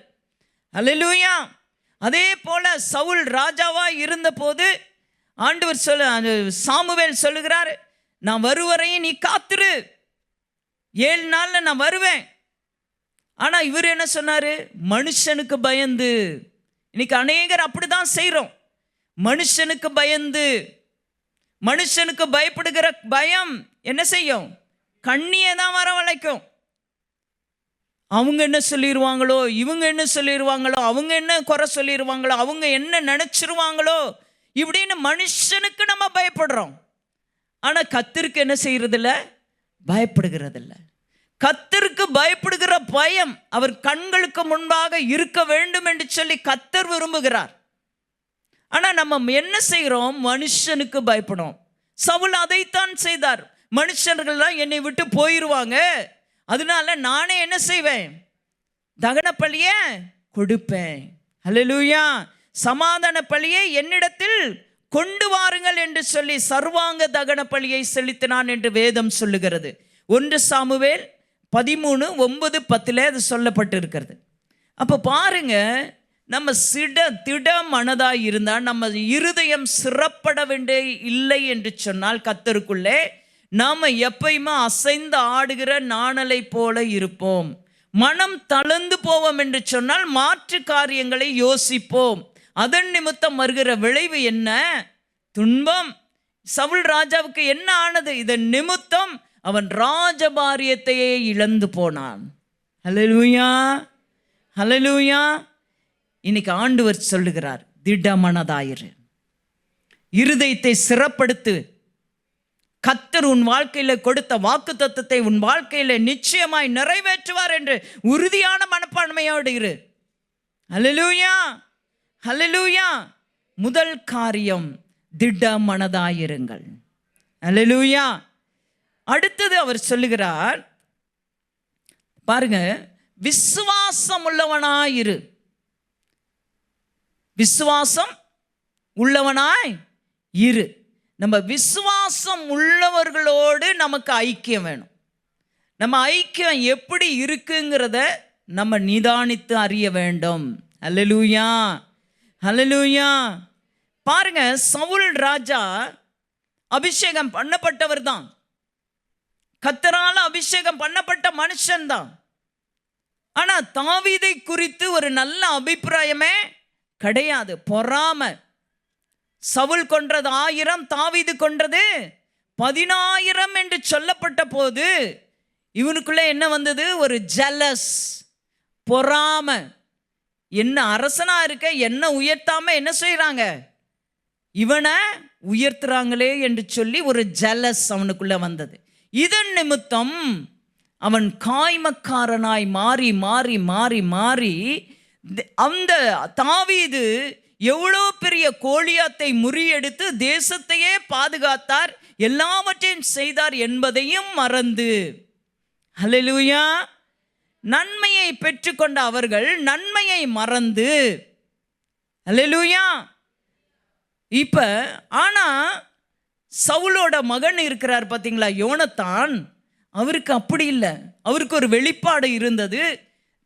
[SPEAKER 4] ஹல்லேலூயா. அதே போல சவுல் ராஜாவாக இருந்தபோது ஆண்டவர் சாமுவேல் சொல்லுகிறார், நான் வருவரையும் நீ காத்துரு, 7 நாளில் நான் வருவேன். ஆனால் இவர் என்ன சொன்னார்? மனுஷனுக்கு பயந்து. இன்னைக்கு அநேகர் அப்படிதான் செய்கிறோம். மனுஷனுக்கு பயந்து, மனுஷனுக்கு பயப்படுகிற பயம் என்ன செய்யும்? கண்ணியை தான் வரவழைக்கும். அவங்க என்ன சொல்லிடுவாங்களோ, இவங்க என்ன சொல்லிடுவாங்களோ, அவங்க என்ன குறை சொல்லிடுவாங்களோ, அவங்க என்ன நினச்சிருவாங்களோ, இப்படின்னு மனுஷனுக்கு நம்ம பயப்படுறோம். ஆனால் கர்த்தருக்கு என்ன செய்யறதில்ல? பயப்படுகிறதில்ல. கர்த்தருக்கு பயப்படுகிற பயம் அவர் கண்களுக்கு முன்பாக இருக்க வேண்டும் என்று சொல்லி கர்த்தர் விரும்புகிறார். ஆனால் நம்ம என்ன செய்கிறோம்? மனுஷனுக்கு பயப்படும். சவுல் அதைத்தான் செய்தார். மனுஷர்கள்லாம் என்னை விட்டு போயிடுவாங்க, அதனால நானே என்ன செய்வேன்? தகன பலியை கொடுப்பேன். ஹல்லேலூயா. சமாதான பலியை என்னிடத்தில் கொண்டு வாருங்கள் என்று சொல்லி சர்வாங்க தகன பலியை செலுத்தினான் என்று வேதம் சொல்லுகிறது. 1 சாமுவேல் 13:9-10 அது சொல்லப்பட்டு இருக்கிறது. அப்போ பாருங்க, நம்ம திட மனதாக இருந்தால், நம்ம இருதயம் சிறப்பட வேண்டிய இல்லை என்று சொன்னால் கர்த்தருக்குள்ளே நாம் எப்பயுமே அசைந்து ஆடுகிற நாணலை போல இருப்போம். மனம் தளர்ந்து போவோம் என்று சொன்னால் மாற்று காரியங்களை யோசிப்போம். அதன் நிமித்தம் வருகிற விளைவு என்ன? துன்பம். சவுல் ராஜாவுக்கு என்ன ஆனது? இதன் நிமித்தம் அவன் ராஜபாரியத்தையே இழந்து போனான். ஹல்லேலூயா, ஹல்லேலூயா. இன்னைக்கு ஆண்டவர் சொல்லுகிறார், திடமனதாயிரு, இருதயத்தை சிறப்படுத்து. கர்த்தர் உன் வாழ்க்கையில் கொடுத்த வாக்குத்தத்தத்தை உன் வாழ்க்கையில் நிச்சயமாய் நிறைவேற்றுவார் என்று உறுதியான மனப்பான்மையோடு இரு. ஹல்லேலூயா, ஹல்லேலூயா. முதல் காரியம், திட மனதாயிருங்கள். ஹல்லேலூயா. அடுத்தது அவர் சொல்லுகிறார் பாருங்க, விசுவாசம் உள்ளவனாயிரு. விசுவாசம் உள்ளவனாய் இரு. நம்ம விசுவாசம் உள்ளவர்களோடு நமக்கு ஐக்கியம் வேணும். நம்ம ஐக்கியம் எப்படி இருக்குங்கிறத நம்ம நிதானித்து அறிய வேண்டும். ஹல்லேலூயா, ஹல்லேலூயா. பாருங்க, சவுல் ராஜா அபிஷேகம் பண்ணப்பட்டவர் தான், கர்த்தரால அபிஷேகம் பண்ணப்பட்ட மனுஷன்தான். ஆனா தாவீதை குறித்து ஒரு நல்ல அபிப்பிராயமே கிடையாது. பொறாமை. சவுல் கொன்றது 1000, தாவீது கொன்றது 10000 என்று சொல்லப்பட்ட போது இவனுக்குள்ள என்ன வந்தது? ஒரு ஜெலஸ், பொறாமை. என்ன அரசனா இருக்க என்ன உயர்த்தாம என்ன செய்யறாங்க? இவனை உயர்த்துறாங்களே என்று சொல்லி ஒரு ஜெலஸ் அவனுக்குள்ள வந்தது. இதன் நிமித்தம் அவன் காய்மக்காரனாய் மாறி மாறி மாறி மாறி அந்த தாவீது எவ்வளோ பெரிய கோலியாத்தை முறியெடுத்து தேசத்தையே பாதுகாத்தார், எல்லாவற்றையும் செய்தார் என்பதையும் மறந்து, ஹல்லேலூயா, நன்மையை பெற்றுக்கொண்ட அவர்கள் நன்மையை மறந்து, ஹல்லேலூயா. இப்ப ஆனா சவுலோட மகன் இருக்கிறார் பார்த்தீங்களா, யோனத்தான். அவருக்கு அப்படி இல்லை. அவருக்கு ஒரு வெளிப்பாடு இருந்தது.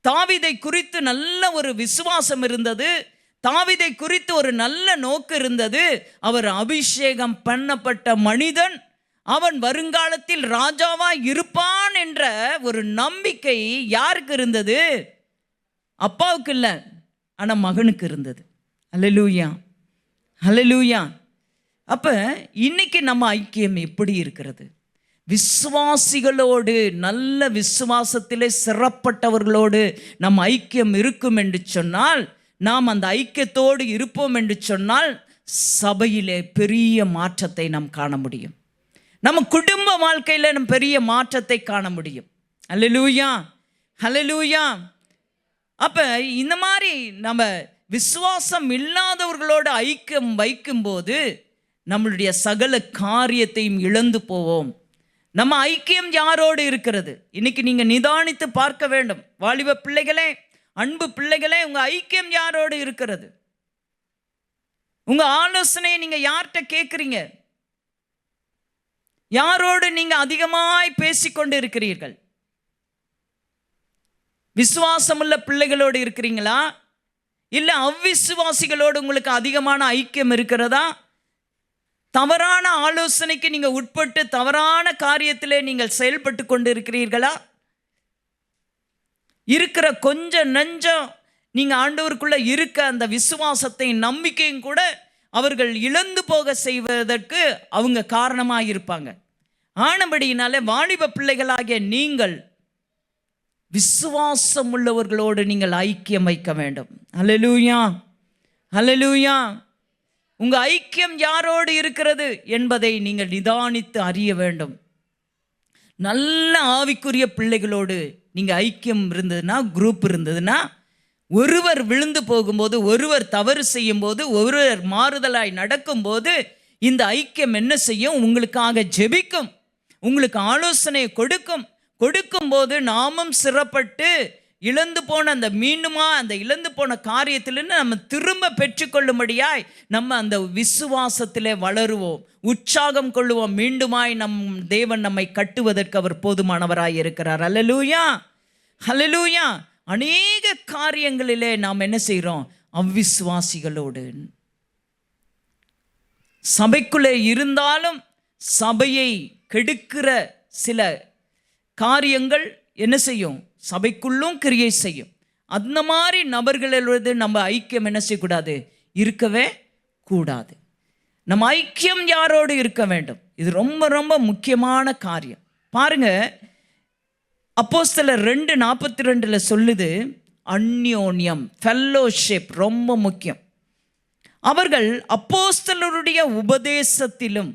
[SPEAKER 4] தாவீதை குறித்து நல்ல ஒரு விசுவாசம் இருந்தது. தாவீதை குறித்து ஒரு நல்ல நோக்கு இருந்தது. அவர் அபிஷேகம் பண்ணப்பட்ட மனிதன், அவன் வருங்காலத்தில் ராஜாவாய் இருப்பான் என்ற ஒரு நம்பிக்கை யாருக்கு இருந்தது? அப்பாவுக்கு இல்லை, ஆனா மகனுக்கு இருந்தது. ஹல்லேலூயா, ஹல்லேலூயா. அப்ப இன்னைக்கு நம்ம ஐக்கியம் எப்படி இருக்கிறது? விசுவாசிகளோடு, நல்ல விசுவாசத்திலே சிறப்பட்டவர்களோடு நம்ம ஐக்கியம் இருக்கும் என்று சொன்னால், நாம் அந்த ஐக்கியத்தோடு இருப்போம் என்று சொன்னால் சபையிலே பெரிய மாற்றத்தை நாம் காண முடியும். நம்ம குடும்ப வாழ்க்கையில் நம்ம பெரிய மாற்றத்தை காண முடியும். ஹல்லேலூயா, ஹல்லேலூயா. அப்ப இந்த மாதிரி நம்ம விசுவாசம் இல்லாதவர்களோடு ஐக்கியம் வைக்கும்போது நம்மளுடைய சகல காரியத்தையும் இழந்து போவோம். நம்ம ஐக்கியம் யாரோடு இருக்கிறது? இன்னைக்கு நீங்க நிதானித்து பார்க்க வேண்டும். வாலிப பிள்ளைகளே, அன்பு பிள்ளைகளே, உங்க ஐக்கியம் யாரோடு இருக்கிறது? உங்க ஆலோசனையை நீங்க யார்கிட்ட கேட்குறீங்க? யாரோடு நீங்க அதிகமாய் பேசிக்கொண்டு இருக்கிறீர்கள்? விசுவாசமுள்ள பிள்ளைகளோடு இருக்கிறீங்களா, இல்ல அவ்விசுவாசிகளோடு உங்களுக்கு அதிகமான ஐக்கியம் இருக்கிறதா? தவறான ஆலோசனைக்கு நீங்க உட்பட்டு தவறான காரியத்திலே நீங்கள் செயல்பட்டு கொண்டு இருக்கிறீர்களா? இருக்கிற கொஞ்சம் நஞ்சம் நீங்க ஆண்டவருக்குள்ள இருக்க அந்த விசுவாசத்தை நம்பிக்கையும் கூட அவர்கள் இழந்து போக செய்வதற்கு அவங்க காரணமாக இருப்பாங்க. ஆனபடியினாலே வாலிப பிள்ளைகளாகிய நீங்கள் விசுவாசம் உள்ளவர்களோடு நீங்கள் ஐக்கியம் வைக்க வேண்டும். ஹல்லேலூயா, ஹல்லேலூயா. உங்க ஐக்கியம் யாரோடு இருக்கிறது என்பதை நீங்கள் நிதானித்து அறிய வேண்டும். நல்ல ஆவிக்குரிய பிள்ளைகளோடு நீங்க ஐக்கியம் இருந்ததுன்னா, குரூப் இருந்ததுன்னா, ஒருவர் விழுந்து போகும்போது, ஒருவர் தவறு செய்யும் போது, ஒருவர் மாறுதலாய் நடக்கும்போது இந்த ஐக்கியம் என்ன செய்யும்? உங்களுக்காக ஜெபிக்கும், உங்களுக்கு ஆலோசனை கொடுக்கும்போது நாமும் சிறப்பட்டு இழந்து போன அந்த மீண்டுமா அந்த இழந்து போன காரியத்திலிருந்து நம்ம திரும்ப பெற்றுக்கொள்ளும்படியாய் நம்ம அந்த விசுவாசத்திலே வளருவோம், உற்சாகம் கொள்ளுவோம். மீண்டுமாய் நம் தேவன் நம்மை கட்டுவதற்கு அவர் போதுமானவராய் இருக்கிறார். ஹல்லேலூயா, ஹல்லேலூயா. அநேக காரியங்களிலே நாம் என்ன செய்கிறோம்? அவ்விசுவாசிகளோடு சபைக்குள்ளே இருந்தாலும் சபையை கெடுக்கிற சில காரியங்கள் என்ன செய்யும்? சபைக்குள்ளும் கிரியை செய்யும். அந்த மாதிரி நபர்களோடு நம்ம ஐக்கியம் என்ன செய்யக்கூடாது? இருக்கவே கூடாது. நம்ம ஐக்கியம் யாரோடு இருக்க வேண்டும்? இது ரொம்ப ரொம்ப முக்கியமான காரியம். பாருங்க, அப்போஸ்தலர் 2:42 சொல்லுது, அந்யோன்யம், ஃபெல்லோஷிப் ரொம்ப முக்கியம். அவர்கள் அப்போஸ்தலருடைய உபதேசத்திலும்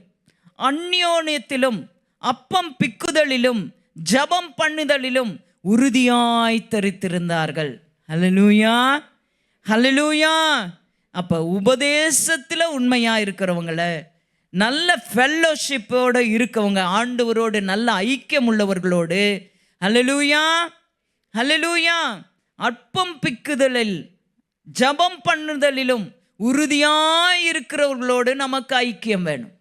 [SPEAKER 4] அந்யோன்யத்திலும் அப்பம் பிக்குதலிலும் ஜபம் பண்ணுதலிலும் உறுதியாய் தரித்திருந்தார்கள். ஹல்லேலூயா, ஹல்லேலூயா. அப்போ உபதேசத்தில் உண்மையாக இருக்கிறவங்கள, நல்ல ஃபெல்லோஷிப்போடு இருக்கவங்க, ஆண்டவரோடு நல்ல ஐக்கியம் உள்ளவர்களோடு, ஹல்லேலூயா ஹல்லேலூயா, அற்பம் பிக்குதலில் ஜபம் பண்ணுதலிலும் உறுதியாய் இருக்கிறவர்களோடு நமக்கு ஐக்கியம் வேணும்.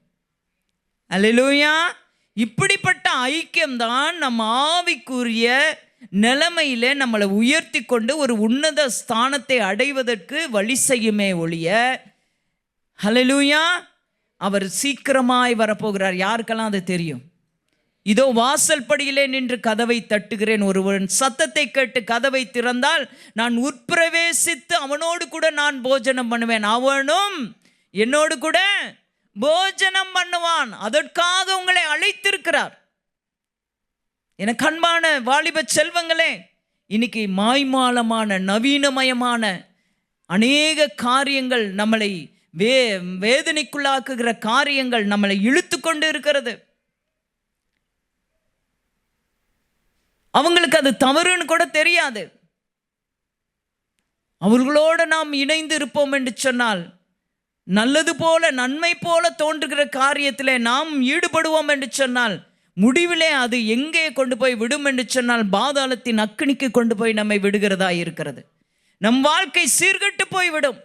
[SPEAKER 4] ஹல்லேலூயா. இப்படிப்பட்ட ஐக்கியம்தான் நம்ம ஆவிக்குரிய நிலைமையிலே நம்மளை உயர்த்தி கொண்டு ஒரு உன்னத ஸ்தானத்தை அடைவதற்கு வழி செய்யுமே ஒழிய, ஹல்லேலூயா, அவர் சீக்கிரமாய் வரப்போகிறார். யாருக்கெல்லாம் அது தெரியும்? இதோ வாசல் படியிலே நின்று கதவை தட்டுகிறேன், ஒருவன் சத்தத்தை கேட்டு கதவை திறந்தால் நான் உட்பிரவேசித்து அவனோடு கூட நான் போஜனம் பண்ணுவேன், அவனும் என்னோடு கூட போஜனம் பண்ணுவான். அதற்காக உங்களை அழைத்திருக்கிறார். எனக்கு அன்பான வாலிப செல்வங்களே, இன்னைக்கு மாய்மாலமான நவீனமயமான அநேக காரியங்கள் நம்மளை வேதனைக்குள்ளாக்குகிற காரியங்கள் நம்மளை இழுத்து கொண்டு இருக்கிறது. அவங்களுக்கு அது தவறுன்னு கூட தெரியாது. அவர்களோடு நாம் இணைந்து இருப்போம் என்று சொன்னால், நல்லது போல நன்மை போல தோன்றுகிற காரியத்திலே நாம் ஈடுபடுவோம் என்று சொன்னால், முடிவிலே அது எங்கே கொண்டு போய் விடும் என்று சொன்னால், பாதாளத்தின் அக்கினிக்கு கொண்டு போய் நம்மை விடுகிறதா இருக்கிறது. நம் வாழ்க்கை சீர்கட்டு போய்விடும்.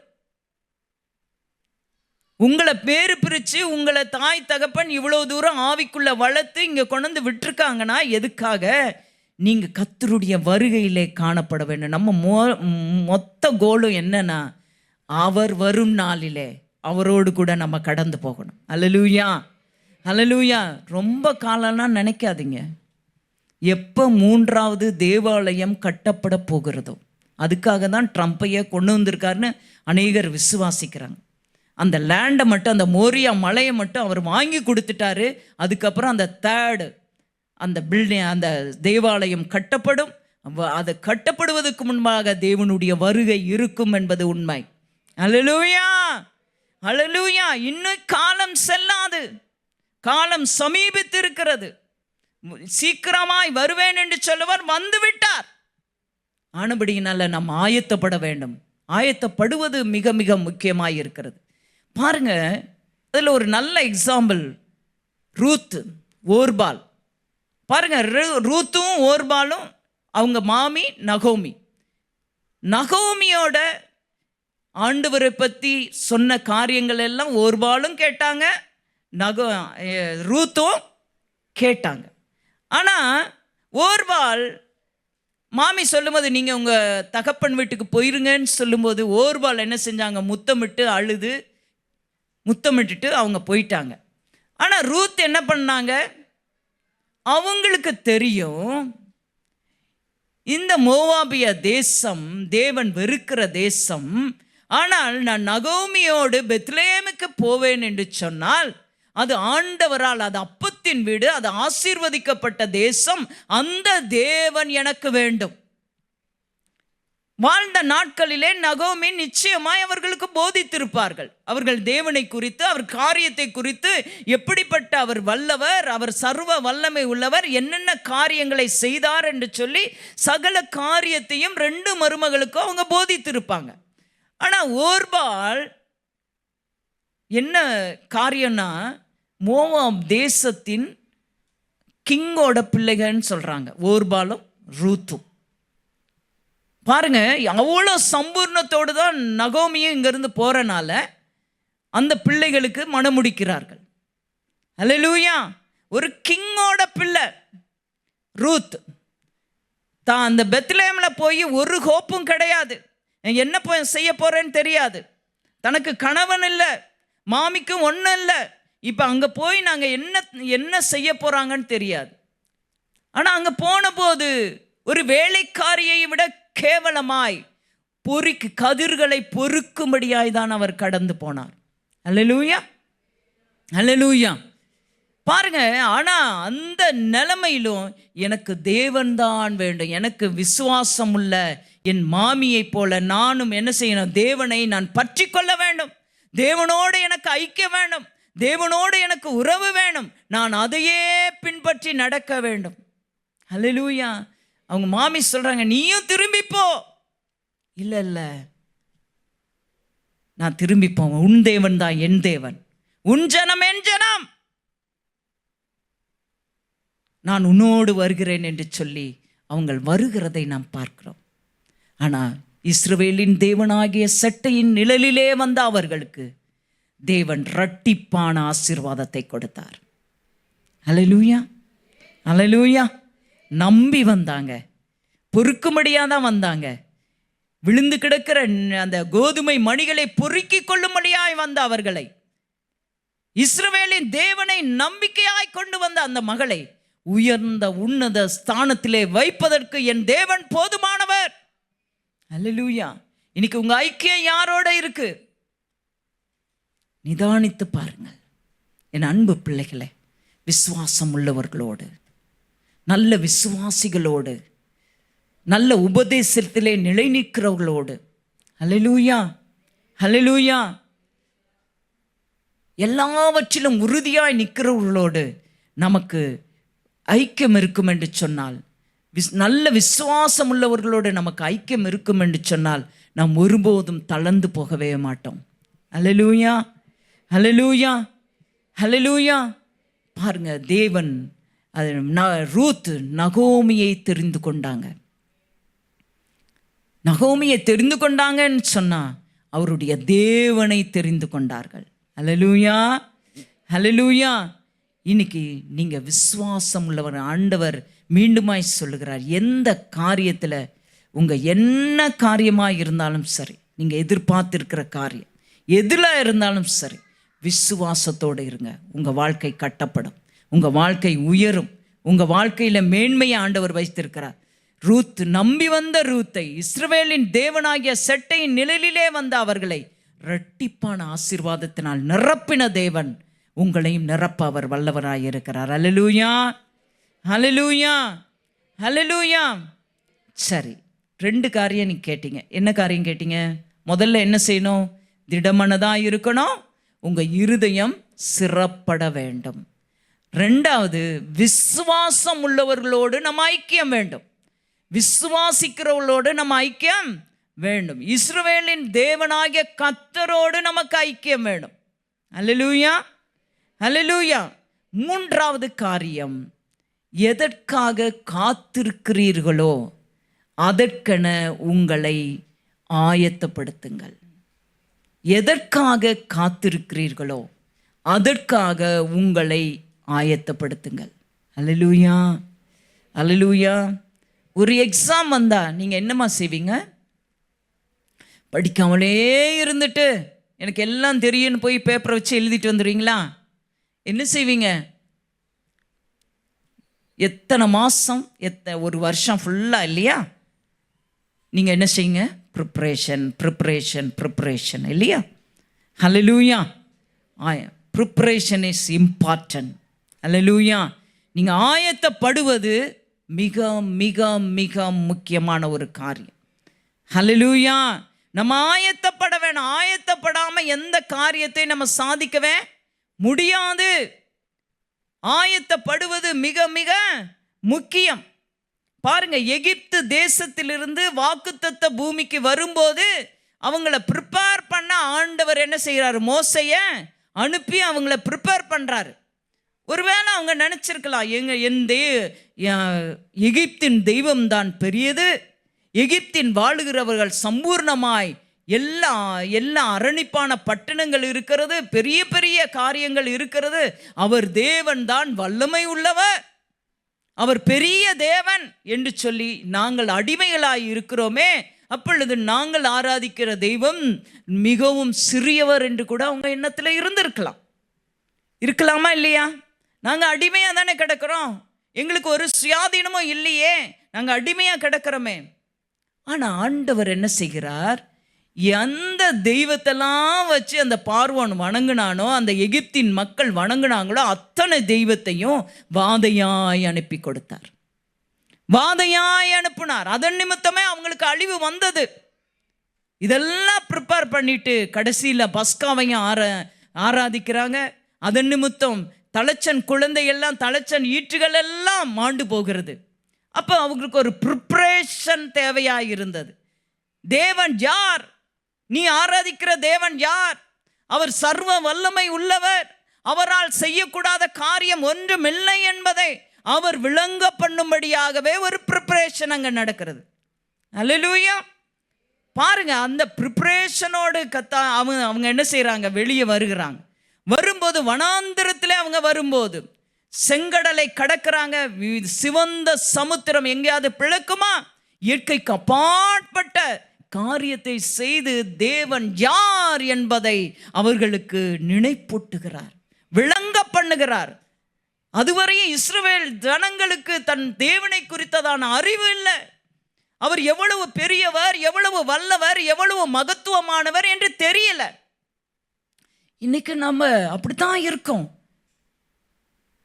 [SPEAKER 4] உங்களை பேரு பிரித்து உங்களை தாய் தகப்பன் இவ்வளோ தூரம் ஆவிக்குள்ள வளர்த்து இங்கே கொண்டு விட்டுருக்காங்கன்னா எதுக்காக? நீங்கள் கர்த்தருடைய வருகையிலே காணப்பட வேண்டும். நம்ம மொத்த கோலும் என்னன்னா, அவர் வரும் நாளிலே அவரோடு கூட நம்ம கடந்து போகணும். அல்லேலூயா அல்லேலூயா. ரொம்ப காலம்லாம் நினைக்காதீங்க. எப்போ 3வது தேவாலயம் கட்டப்பட போகிறதோ அதுக்காக தான் ட்ரம்பையே கொண்டு வந்திருக்காருன்னு அநேகர் விசுவாசிக்கிறாங்க. அந்த லேண்டை மட்டும், அந்த மோரியா மலையை மட்டும் அவர் வாங்கி கொடுத்துட்டாரு. அதுக்கப்புறம் அந்த அந்த பில்டிங், அந்த தேவாலயம் கட்டப்படும். அது கட்டப்படுவதற்கு முன்பாக தேவனுடைய வருகை இருக்கும் என்பது உண்மை. அல்லேலூயா அல்லேலூயா. இன்னும் காலம் செல்லாது, காலம் சமீபித்திருக்கிறது. சீக்கிரமாய் வருவேன் என்று சொல்லுவார், வந்து விட்டார். ஆனபடியினால நாம் ஆயத்தப்பட வேண்டும். ஆயத்தப்படுவது மிக மிக முக்கியமாக இருக்கிறது. பாருங்க, அதில் ஒரு நல்ல எக்ஸாம்பிள் ரூத், ஓர்பால். பாருங்க, ரூத்தும் ஓர்பாலும் அவங்க மாமி நகோமி. நகோமியோட ஆண்டவரை பற்றி சொன்ன காரியங்கள் எல்லாம் ஓர்பாலும் கேட்டாங்க, ரூத்தும் கேட்டாங்க. ஆனால் ஓர்பால் மாமி சொல்லும்போது, நீங்கள் உங்கள் தகப்பன் வீட்டுக்கு போயிருங்கன்னு சொல்லும்போது ஓர்பால் என்ன செஞ்சாங்க? முத்தமிட்டு அழுது முத்தமிட்டுட்டு அவங்க போயிட்டாங்க. ஆனால் ரூத் என்ன பண்ணாங்க? அவங்களுக்கு தெரியும் இந்த மோவாபிய தேசம் தேவன் வெறுக்கிற தேசம். ஆனால் நான் நகோமியோடு பெத்லேமுக்கு போவேன் என்று சொன்னால் அது ஆண்டவரால், அது அப்பத்தின் வீடு, அது ஆசீர்வதிக்கப்பட்ட தேசம், அந்த தேவன் எனக்கு வேண்டும். வாழ்ந்த நாட்களிலே நகோமி நிச்சயமாய் அவர்களுக்கு போதித்திருப்பார்கள். அவர்கள் தேவனை குறித்து, அவர் காரியத்தை குறித்து, எப்படிப்பட்ட அவர் வல்லவர், அவர் சர்வ வல்லமை உள்ளவர், என்னென்ன காரியங்களை செய்தார் என்று சொல்லி சகல காரியத்தையும் 2 மருமகளுக்கும் அவங்க போதித்திருப்பாங்க. ஆனால் ஓர்பால் என்ன காரியம்னா, மோவாப் தேசத்தின் கிங்கோட பிள்ளைகள்னு சொல்கிறாங்க ஓர்பாலும் ரூத்தும். பாருங்க, அவ்வளோ சம்பூர்ணத்தோடு தான் நகோமியும் இங்கேருந்து போகிறனால அந்த பிள்ளைகளுக்கு மணமுடிக்கிறார்கள். அல்லேலூயா. ஒரு கிங்கோட பிள்ளை ரூத் தான் அந்த பெத்லேமில் போய் ஒரு ஹோப்பும் கிடையாது, என்ன செய்ய போகிறேன்னு தெரியாது, தனக்கு கணவன் இல்லை, மாமிக்கும் ஒன்றும் இல்லை. இப்போ அங்கே போய் நாங்கள் என்ன செய்ய போகிறாங்கன்னு தெரியாது. ஆனால் அங்கே போன போது ஒரு வேலைக்காரியை விட கேவலமாய் கதிர்களை பொறுக்கும்படியாய் தான் அவர் கடந்து போனார். அல்லேலூயா அல்லேலூயா. பாருங்க, ஆனால் அந்த நிலைமையிலும் எனக்கு தேவன்தான் வேண்டும், எனக்கு விசுவாசம் உள்ள என் மாமியை போல நானும் என்ன செய்யணும்? தேவனை நான் பற்றி கொள்ள வேண்டும், தேவனோடு எனக்கு ஐக்கியம் வேண்டும், தேவனோடு எனக்கு உறவு வேணும், நான் அதையே பின்பற்றி நடக்க வேண்டும். அல்லேலூயா. அவங்க மாமி சொல்கிறாங்க, நீயும் திரும்பிப்போ. இல்லை இல்லை, நான் திரும்பி போவேன். உன் தேவன் தான் என் தேவன், உன் ஜனம் என் ஜனம், நான் உன்னோடு வருகிறேன் என்று சொல்லி அவங்க வருகிறதை நாம் பார்க்கிறோம். ஆனால் இஸ்ரவேலின் தேவனாகிய சட்டையின் நிழலிலே வந்த அவர்களுக்கு தேவன் இரட்டிப்பான ஆசீர்வாதத்தை கொடுத்தார். அல்லேலூயா, அல்லேலூயா. நம்பி வந்தாங்க, பொறுக்கும்படியாக தான் வந்தாங்க. விழுந்து கிடக்கிற அந்த கோதுமை மணிகளை பொறுக்கி கொள்ளும்படியாய் வந்த அவர்களை, இஸ்ரவேலின் தேவனை நம்பிக்கையாய் கொண்டு வந்த அந்த மகளை உயர்ந்த உன்னத ஸ்தானத்திலே வைப்பதற்கு என் தேவன் போதுமானவர். அல்லேலூயா. இன்னைக்கு உங்க ஐக்கியம் யாரோட இருக்கு? நிதானித்து பாருங்கள் என் அன்பு பிள்ளைகளே. விசுவாசம் உள்ளவர்களோடு, நல்ல விசுவாசிகளோடு, நல்ல உபதேசத்திலே நிலை நிற்கிறவர்களோடு, அல்லேலூயா, அல்லேலூயா, எல்லாவற்றிலும் உறுதியாய் நிற்கிறவர்களோடு நமக்கு ஐக்கியம் இருக்கும் என்று சொன்னால், நல்ல விசுவாசம் உள்ளவர்களோடு நமக்கு ஐக்கியம் இருக்கும் என்று சொன்னால் நாம் ஒருபோதும் தளர்ந்து போகவே மாட்டோம். அல்லேலூயா, அல்லேலூயா, அல்லேலூயா. பாருங்க, தேவன் ரூத் நகோமியை தெரிந்து கொண்டாங்க. நகோமியை தெரிந்து கொண்டாங்கன்னு சொன்னா அவருடைய தேவனை தெரிந்து கொண்டார்கள். அல்லேலூயா, அல்லேலூயா. இன்னைக்கு நீங்க விசுவாசம் உள்ளவர். ஆண்டவர் மீண்டுமாய் சொல்லுகிறார், எந்த காரியத்தில் உங்க என்ன காரியமாக இருந்தாலும் சரி, நீங்க எதிர்பார்த்திருக்கிற காரியம் எதுல இருந்தாலும் சரி, விசுவாசத்தோடு இருங்க. உங்க வாழ்க்கை கட்டப்படும், உங்க வாழ்க்கை உயரும், உங்க வாழ்க்கையில மேன்மையை ஆண்டவர் வைத்திருக்கிறார். ரூத் நம்பி வந்த ரூத்தை, இஸ்ரவேலின் தேவனாகிய செட்டையின் நிழலிலே வந்த அவர்களை இரட்டிப்பான ஆசீர்வாதத்தினால் நிரப்பின தேவன் உங்களையும் நிரப்ப அவர் வல்லவராயிருக்கிறார். அல்லேலூயா, அல்லேலூயா, அல்லேலூயா. சரி, 2 காரியம் நீ கேட்டீங்க. என்ன காரியம் கேட்டீங்க? முதல்ல என்ன செய்யணும்? திடமனதாக இருக்கணும், உங்க இருதயம் சிறப்பட வேண்டும். 2வது, விசுவாசம் உள்ளவர்களோடு நம்ம ஐக்கியம் வேண்டும், விசுவாசிக்கிறவர்களோடு நம்ம ஐக்கியம் வேண்டும். இஸ்ரவேலின் தேவனாகிய கர்த்தரோடு நமக்கு ஐக்கியம் வேண்டும். அல்லேலூயா, அல்லேலூயா. 3வது காரியம், எதற்காக காத்திருக்கிறீர்களோ அதற்கென உங்களை ஆயத்தப்படுத்துங்கள். எதற்காக காத்திருக்கிறீர்களோ அதற்காக உங்களை ஆயத்தப்படுத்துங்கள். அல்லேலூயா, அல்லேலூயா. ஒரு எக்ஸாம் வந்தா நீங்க என்னமா செய்வீங்க? படிக்காமலே இருந்துட்டு எனக்கு எல்லாம் தெரியும்னு போய் பேப்பரை வச்சு எழுதிட்டு வந்துடுவீங்களா? என்ன செய்வீங்க? எத்தனை மாதம், ஒரு வருஷம் ஃபுல்லாக இல்லையா? நீங்கள் என்ன செய்யுங்க? ப்ரிப்ரேஷன், ப்ரிப்ரேஷன், ப்ரிப்ரேஷன் இல்லையா? Hallelujah. Preparation is important. Hallelujah. நீங்கள் ஆயத்தப்படுவது மிக மிக மிக முக்கியமான ஒரு காரியம். அல்லேலூயா. நம்ம ஆயத்தப்பட வேணும். ஆயத்தப்படாமல் எந்த காரியத்தை நம்ம சாதிக்கவே முடியாது. ஆயத்தப்படுவது மிக மிக முக்கியம். பாருங்க, எகிப்து தேசத்திலிருந்து வாக்குத்தத்த பூமிக்கு வரும்போது அவங்கள ப்ரிப்பேர் பண்ண ஆண்டவர் என்ன செய்கிறாரு? மோசைய அனுப்பி அவங்கள ப்ரிப்பேர் பண்ணுறாரு. ஒருவேளை அவங்க நினச்சிருக்கலாம், எகிப்தின் தெய்வம் தான் பெரியது, எகிப்தின் வாழுகிறவர்கள் சம்பூர்ணமாய் எல்லா அரணிப்பான பட்டணங்கள் இருக்கிறது, பெரிய பெரிய காரியங்கள் இருக்கிறது, அவர் தேவன் தான் வல்லமை உள்ளவர், அவர் பெரிய தேவன் என்று சொல்லி நாங்கள் அடிமைகளாய் இருக்கிறோமே, அப்பொழுது நாங்கள் ஆராதிக்கிற தெய்வம் மிகவும் சிறியவர் என்று கூட அவங்க எண்ணத்தில் இருந்திருக்கலாம். இருக்கலாமா இல்லையா? நாங்கள் அடிமையாக தானே கிடக்கிறோம், எங்களுக்கு ஒரு சுயாதீனமும் இல்லையே, நாங்கள் அடிமையாக கிடக்கிறோமே. ஆனால் ஆண்டவர் என்ன செய்கிறார்? எந்த தெய்வத்தெல்லாம் வச்சு அந்த பார்வோன் வணங்கினானோ, அந்த எகிப்தின் மக்கள் வணங்கினாங்களோ, அத்தனை தெய்வத்தையும் வாதையாய் அனுப்பி கொடுத்தார், வாதையாய் அனுப்பினார். அதன் நிமித்தமே அவங்களுக்கு அழிவு வந்தது. இதெல்லாம் ப்ரிப்பேர் பண்ணிட்டு கடைசியில் பஸ்காவையும் ஆராதிக்கிறாங்க. அதன் நிமித்தம் தலைச்சன் குழந்தையெல்லாம், தலைச்சன் ஈற்றுகள் எல்லாம் மாண்டு போகிறது. அப்போ அவங்களுக்கு ஒரு ப்ரிப்ரேஷன் தேவையாக இருந்தது. தேவன் யார்? நீ ஆராதிக்கிற தேவன் யார்? அவர் சர்வ வல்லமை உள்ளவர். அவரால் செய்யக்கூடாத காரியம் ஒன்றும் இல்லை என்பதை அவர் விளங்க பண்ணும்படியாகவே ஒரு ப்ரிப்பரேஷன் அங்கே நடக்கிறது. அல்லேலூயா. பாருங்க, அந்த ப்ரிப்பரேஷனோடு அவங்க என்ன செய்கிறாங்க? வெளியே வருகிறாங்க. வரும்போது வனாந்திரத்தில் அவங்க வரும்போது செங்கடலை கடக்கிறாங்க. சிவந்த சமுத்திரம் எங்கேயாவது பிளக்குமா? இயற்கைக்கு அப்பாற்பட்ட காரியத்தை செய்து தேவன் யார் என்பதை அவர்களுக்கு நினைப்பூட்டுகிறார், விளங்க பண்ணுகிறார். அதுவரையும் இஸ்ரவேல் ஜனங்களுக்கு தன் தேவனை குறித்ததான அறிவு இல்லை. அவர் எவ்வளவு பெரியவர், எவ்வளவு வல்லவர், எவ்வளவு மகத்துவமானவர் என்று தெரியல. இன்னைக்கு நம்ம அப்படித்தான் இருக்கோம்.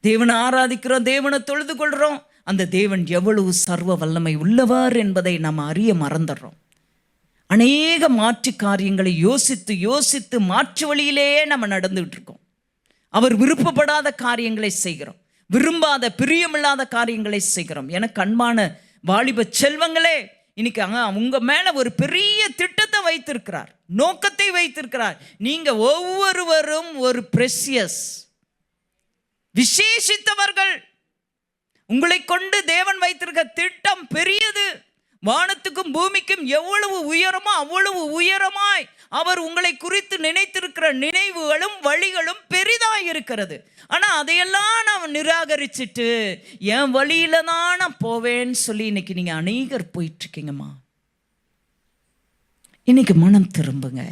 [SPEAKER 4] தேவனை ஆராதிக்கிறோம், தேவனை தொழுது கொள்றோம். அந்த தேவன் எவ்வளவு சர்வ வல்லமை உள்ளவர் என்பதை நம்ம அறிய மறந்துடுறோம். அநேக மாற்று காரியங்களை யோசித்து யோசித்து மாற்று வழியிலேயே நம்ம நடந்துகிட்டு இருக்கோம். அவர் விருப்பப்படாத காரியங்களை செய்கிறோம், விரும்பாத பிரியமில்லாத காரியங்களை செய்கிறோம். எனக்கு அன்பான வாலிப செல்வங்களே, இன்னைக்கு உங்க மேல ஒரு பெரிய திட்டத்தை வைத்திருக்கிறார், நோக்கத்தை வைத்திருக்கிறார். நீங்க ஒவ்வொருவரும் ஒரு பிரசியஸ், விசேஷித்தவர்கள். உங்களை கொண்டு தேவன் வைத்திருக்க திட்டம் பெரியது. வானத்துக்கும் பூமிக்கும் எவ்வளவு உயரமோ அவ்வளவு உயரமாய் அவர் உங்களை குறித்து நினைத்திருக்கிற நினைவுகளும் வழிகளும் பெரிதாய் இருக்கிறது. ஆனா அதையெல்லாம் நான் நிராகரிச்சுட்டு என் வழியில தான் நான் போவேன்னு சொல்லி இன்னைக்கு நீங்க அநேகர் போயிட்டு இருக்கீங்கம்மா. இன்னைக்கு மனம் திரும்புங்க.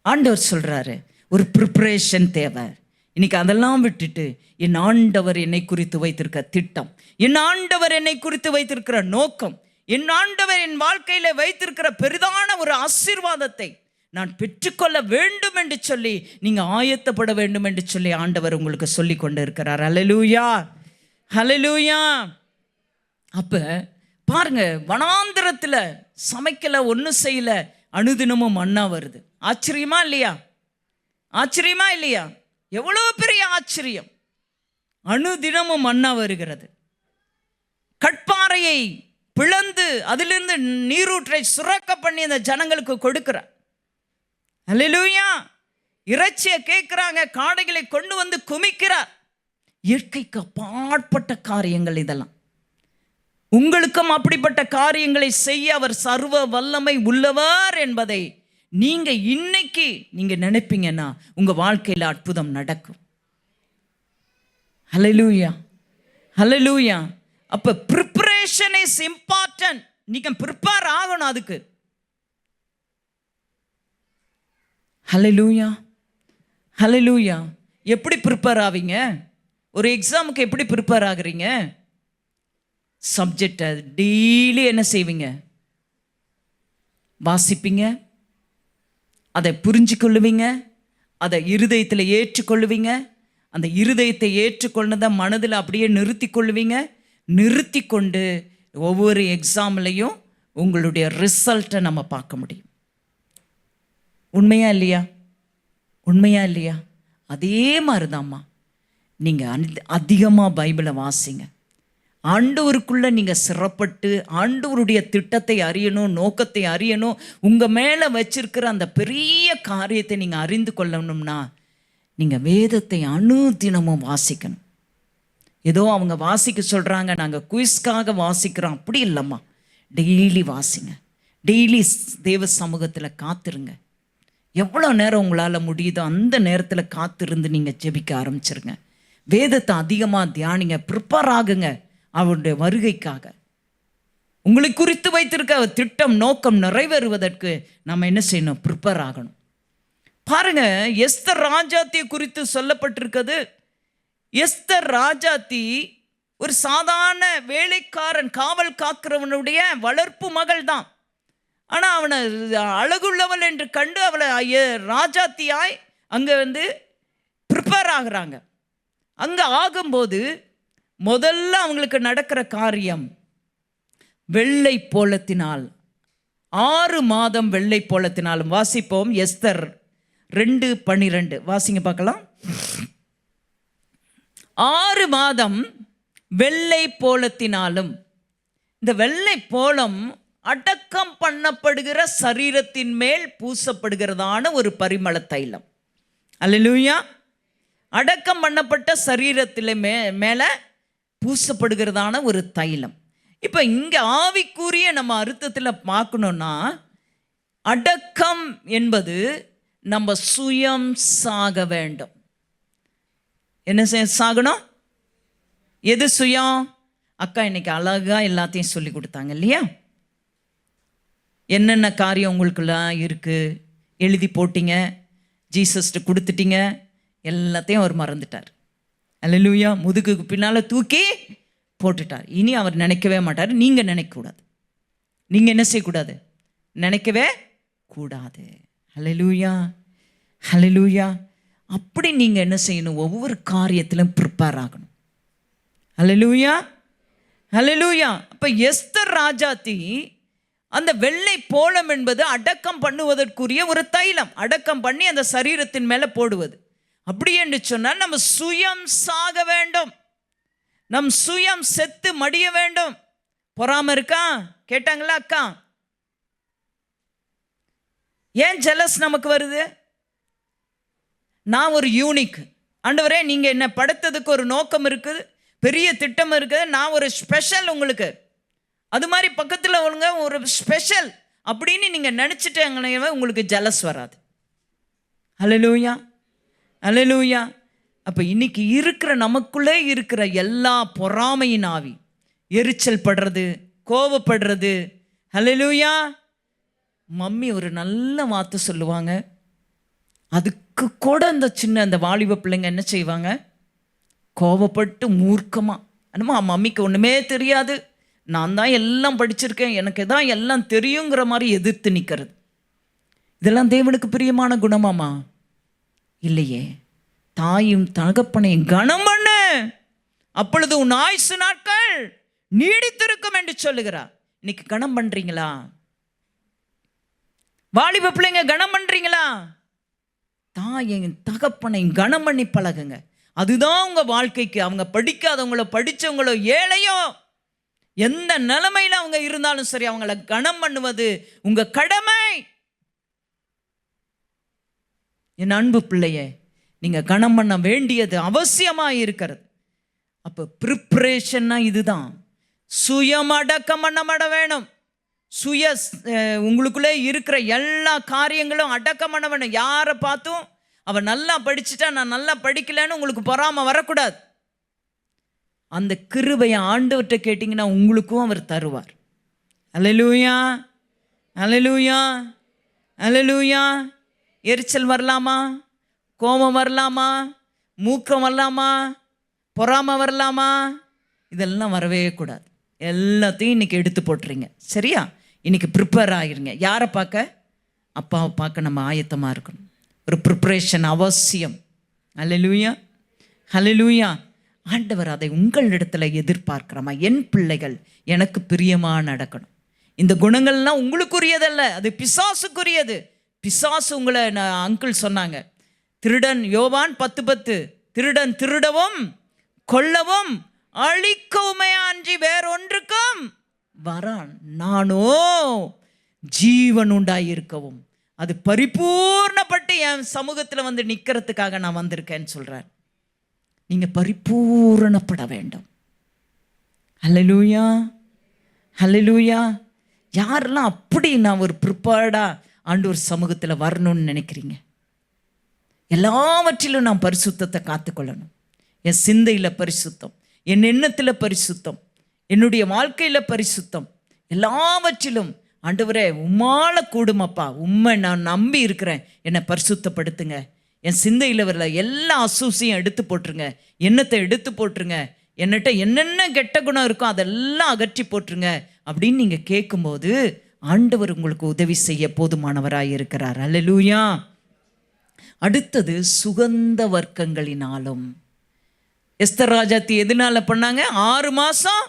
[SPEAKER 4] ஆண்டவர் சொல்றாரு, ஒரு ப்ரிப்பரேஷன் தேவை. இன்னைக்கு அதெல்லாம் விட்டுட்டு என் ஆண்டவர் என்னை குறித்து வைத்திருக்க திட்டம், என் ஆண்டவர் என்னை குறித்து வைத்திருக்கிற நோக்கம், என் ஆண்டவர் என் வாழ்க்கையில வைத்திருக்கிற பெரிதான ஒரு ஆசீர்வாதத்தை நான் பெற்றுக்கொள்ள வேண்டும் என்று சொல்லி நீங்க ஆயத்தப்பட வேண்டும் என்று சொல்லி ஆண்டவர் உங்களுக்கு சொல்லி கொண்டு இருக்கிறார். ஹல்லேலூயா, ஹல்லேலூயா. அப்ப பாருங்க, வனாந்திரத்துல சமைக்கல, ஒன்றும் செய்யல, அனுதினமும் மன்னா வருது. ஆச்சரியமா இல்லையா? ஆச்சரியமா இல்லையா? எவ்வளவு பெரிய ஆச்சரியம்! அனுதினமும் மன்னா வருகிறது. கட்பாறையை பிளந்து அதிலிருந்து நீரூற்றை சுரக்க பண்ணி அந்த ஜனங்களுக்கு கொடுக்கிறார். அல்லேலூயா. இறைச்சியை கேட்கிறாங்க, காடைகளை கொண்டு வந்து குமிக்கிறார். இயற்கைக்கு அப்பாற்பட்ட காரியங்கள் இதெல்லாம். உங்களுக்கும் அப்படிப்பட்ட காரியங்களை செய்ய அவர் சர்வ வல்லமை உள்ளவர் என்பதை நீங்க இன்னைக்கு நீங்க நினைப்பீங்கன்னா உங்க வாழ்க்கையில் அற்புதம் நடக்கும். ஹல்லேலூயா, ஹல்லேலூயா. அப்ப ப்ரிப்பரேஷன் இஸ் இம்பார்ட்டன்ட். நீங்க ப்ரிப்பேர் ஆகணும் அதுக்கு. ஹல்லேலூயா, ஹல்லேலூயா. எப்படி ப்ரிப்பேர் ஆவீங்க? ஒரு எக்ஸாமுக்கு எப்படி ப்ரிப்பேர் ஆகுறீங்க? சப்ஜெக்டை டெய்லி என்ன செய்வீங்க? வாசிப்பீங்க, அதை புரிஞ்சு கொள்ளுவீங்க, அதை இருதயத்தில் ஏற்றுக்கொள்ளுவீங்க. அந்த இருதயத்தை ஏற்றுக்கொண்டதை மனதில் அப்படியே நிறுத்தி கொள்ளுவீங்க. நிறுத்தி கொண்டு ஒவ்வொரு எக்ஸாம்லையும் உங்களுடைய ரிசல்ட்டை நம்ம பார்க்க முடியும். உண்மையா இல்லையா? உண்மையா இல்லையா? அதே மாதிரிதாம்மா நீங்கள் அதிகமாக பைபிளை வாசிங்க. ஆண்டவருக்குள்ளே நீங்கள் சிறப்பட்டு ஆண்டவருடைய திட்டத்தை அறியணும், நோக்கத்தை அறியணும். உங்கள் மேலே வச்சிருக்கிற அந்த பெரிய காரியத்தை நீங்கள் அறிந்து கொள்ளணும்னா நீங்கள் வேதத்தை அனுதினமும் வாசிக்கணும். ஏதோ அவங்க வாசிக்க சொல்கிறாங்க, நாங்கள் குயிஸ்க்காக வாசிக்கிறோம், அப்படி இல்லைம்மா. டெய்லி வாசிங்க, டெய்லி தேவ சமூகத்தில் காத்துருங்க. எவ்வளோ நேரம் உங்களால் முடியுதோ அந்த நேரத்தில் காத்திருந்து நீங்கள் ஜெபிக்க ஆரம்பிச்சிருங்க. வேதத்தை அதிகமாக தியானிங்க, ப்ரிப்பேர் ஆகுங்க அவருடைய வருகைக்காக. உங்களை குறித்து வைத்திருக்க திட்டம் நோக்கம் நிறைவேறுவதற்கு நம்ம என்ன செய்யணும்? ப்ரிப்பேர் ஆகணும். பாருங்க, எஸ்தர் ராஜாத்தியை குறித்து சொல்லப்பட்டிருக்கிறது. எஸ்தர் ராஜாத்தி ஒரு சாதாரண வேலைக்காரன், காவல் காக்கிறவனுடைய வளர்ப்பு மகள் தான். ஆனால் அவனை அழகுள்ளவள் என்று கண்டு அவளை ராஜாத்தியாய் அங்கே ப்ரிப்பேர் ஆகுறாங்க. அங்கே ஆகும்போது முதல்ல அவங்களுக்கு நடக்கிற காரியம் வெள்ளை போலத்தினால், 6 மாதம் வெள்ளை போலத்தினாலும். வாசிப்போம், எஸ்தர் 2:12 வாசிங்க பார்க்கலாம். 6 மாதம் வெள்ளை போலத்தினாலும். இந்த வெள்ளை போலம் அடக்கம் பண்ணப்படுகிற சரீரத்தின் மேல் பூசப்படுகிறதான ஒரு பரிமள தைலம். அல்லேலூயா. அடக்கம் பண்ணப்பட்ட சரீரத்தில் மேலே பூசப்படுகிறதான ஒரு தைலம். இப்போ இங்கே ஆவிக்குரிய நம்ம அர்த்தத்தில் பார்க்கணுன்னா, அடக்கம் என்பது நம்ம சுயம் சாக வேண்டும். என்ன சாகணும்? எது சுயம்? அக்கா இன்னைக்கு அழகாக எல்லாத்தையும் சொல்லி கொடுத்தாங்க இல்லையா? என்னென்ன காரியம் உங்களுக்குலாம் இருக்குது எழுதி போட்டிங்க, ஜீசஸ்ட்டு கொடுத்துட்டீங்க, எல்லாத்தையும் அவர் மறந்துட்டார். அல்லேலூயா. முதுகுக்கு பின்னால் தூக்கி போட்டுட்டார். இனி அவர் நினைக்கவே மாட்டார். நீங்கள் நினைக்கக்கூடாது. நீங்கள் என்ன செய்யக்கூடாது? நினைக்கவே கூடாது. அல்லேலூயா, அல்லேலூயா. அப்படி நீங்கள் என்ன செய்யணும்? ஒவ்வொரு காரியத்திலும் ப்ரிப்பேர் ஆகணும். அல்லேலூயா, அல்லேலூயா. அப்போ எஸ்தர் ராஜாத்தி அந்த வெள்ளை போளம் என்பது அடக்கம் பண்ணுவதற்குரிய ஒரு தைலம். அடக்கம் பண்ணி அந்த சரீரத்தின் மேலே போடுவது. அப்படி என்று சொன்னால் நம்ம சுயம் சாக வேண்டும். நம் சுயம் செத்து மடிய வேண்டும். பொறாம இருக்கா? கேட்டாங்களா அக்கா? ஏன் ஜெலஸ் நமக்கு வருது? நான் ஒரு யூனிக். ஆண்டவரே, நீங்கள் என்ன படைத்ததுக்கு ஒரு நோக்கம் இருக்குது, பெரிய திட்டம் இருக்குது, நான் ஒரு ஸ்பெஷல் உங்களுக்கு. அது மாதிரி பக்கத்தில் ஒழுங்க ஒரு ஸ்பெஷல் அப்படின்னு நீங்கள் நினச்சிட்டாங்கன்னா உங்களுக்கு ஜெலஸ் வராது. அல்லேலூயா, அல்லேலூயா. அப்போ இன்னைக்கு இருக்கிற நமக்குள்ளே இருக்கிற எல்லா பொறாமையின் ஆவி, எரிச்சல் படுறது, கோபப்படுறது. அல்லேலூயா. மம்மி ஒரு நல்ல வார்த்தை சொல்லுவாங்க, அதுக்கு கூட அந்த சின்ன அந்த வாலிப பிள்ளைங்க என்ன செய்வாங்க? கோபப்பட்டு மூர்க்கமாக, என்னமோ மம்மிக்கு ஒன்றுமே தெரியாது, நான் தான் எல்லாம் படிச்சிருக்கேன், எனக்கு தான் எல்லாம் தெரியுங்கிற மாதிரி எதிர்த்து நிற்கிறது. இதெல்லாம் தேவனுக்கு பிரியமான குணமாமா? இல்லையே. தாயும் தகப்பனையும் கனம் பண்ணு, அப்பொழுது உன் ஆயுசு நாட்கள் நீடித்திருக்கும் என்று சொல்லுகிறார். இன்னைக்கு கனம் பண்றீங்களா? வாலிப பிள்ளைங்க கனம் பண்றீங்களா? தாயின் தகப்பனையும் கனம் பண்ணி பழகுங்க. அதுதான் உங்க வாழ்க்கைக்கு. அவங்க படிக்காதவங்களோ படித்தவங்களோ ஏழையோ எந்த நிலைமையில அவங்க இருந்தாலும் சரி, அவங்கள கனம் பண்ணுவது உங்க கடமை. என் அன்பு பிள்ளையே, நீங்க கனம் பண்ண வேண்டியது அவசியமாக இருக்கிறது. அப்போ ப்ரிப்ரேஷன்னா இதுதான். சுயம் அடக்கம் பண்ணப்பட வேணும். உங்களுக்குள்ளே இருக்கிற எல்லா காரியங்களும் அடக்கம் பண்ண வேணும். யாரை பார்த்தும் அவன் நல்லா படிச்சுட்டா நான் நல்லா படிக்கலைன்னு உங்களுக்கு பொறாம வரக்கூடாது. அந்த கிருபையை ஆண்டவர்கிட்ட கேட்டிங்கன்னா உங்களுக்கும் அவர் தருவார். அல்லேலூயா, அல்லேலூயா, அல்லேலூயா. எரிச்சல் வரலாமா? கோபம் வரலாமா? மூக்கம் வரலாமா? பொறாம வரலாமா? இதெல்லாம் வரவே கூடாது. எல்லாத்தையும் இன்றைக்கி எடுத்து போட்டுறீங்க. சரியா? இன்றைக்கி ப்ரிப்பேர் ஆகிருங்க. யாரை பார்க்க? அப்பாவை பார்க்க நம்ம ஆயத்தமாக இருக்கணும். ஒரு ப்ரிப்ரேஷன் அவசியம். அல்லேலூயா, அல்லேலூயா. ஆண்டவர் அதை உங்களிடத்தில் எதிர்பார்க்கிறோமா? என் பிள்ளைகள் எனக்கு பிரியமாக நடக்கணும். இந்த குணங்கள்லாம் உங்களுக்குரியதல்ல, அது பிசாசுக்குரியது. பிசாசு உங்களை அங்கிள் சொன்னாங்க, திருடன் யோவான் 10:10, திருடன் திருடவும் கொல்லவும் அழிக்கவுமே அன்றி வேறொன்றுக்கும் வரான், நானோ ஜீவன் உண்டாயிருக்கவும் அது பரிபூர்ணப்பட்டு என் சமூகத்தில் வந்து நிற்கிறதுக்காக நான் வந்திருக்கேன்னு சொல்கிறார். நீங்கள் பரிபூரணப்பட வேண்டும். அல்லேலூயா, அல்லேலூயா. யாரெல்லாம் அப்படி நான் ஒரு ப்ரிப்பேர்டாக ஆண்டவர் சமூகத்தில் வரணும்னு நினைக்கிறீங்க? எல்லாவற்றிலும் நான் பரிசுத்தத்தை காத்துக்கொள்ளணும். என் சிந்தையில் பரிசுத்தம், என் எண்ணத்தில் பரிசுத்தம், என்னுடைய வாழ்க்கையில் பரிசுத்தம், எல்லாவற்றிலும் ஆண்டவரே உம்மால கூடுமப்பா, உம்மை நான் நம்பி இருக்கிறேன், என்னை பரிசுத்தப்படுத்துங்க. என் சிந்தையில் வரல எல்லா அசூசியும் எடுத்து போட்டுருங்க, எண்ணத்தை எடுத்து போட்டுருங்க, என்னட்ட என்னென்ன கெட்ட குணம் இருக்கோ அதெல்லாம் அகற்றி போட்டுருங்க அப்படின்னு நீங்கள் கேட்கும்போது ஆண்டவர் உங்களுக்கு உதவி செய்ய போதுமானவராக இருக்கிறார். அல்லேலூயா. அடுத்தது சுகந்த வர்க்கங்களினாலும். எஸ்தர் ராஜாத்தி எதனால பண்ணாங்க? 6 மாதம்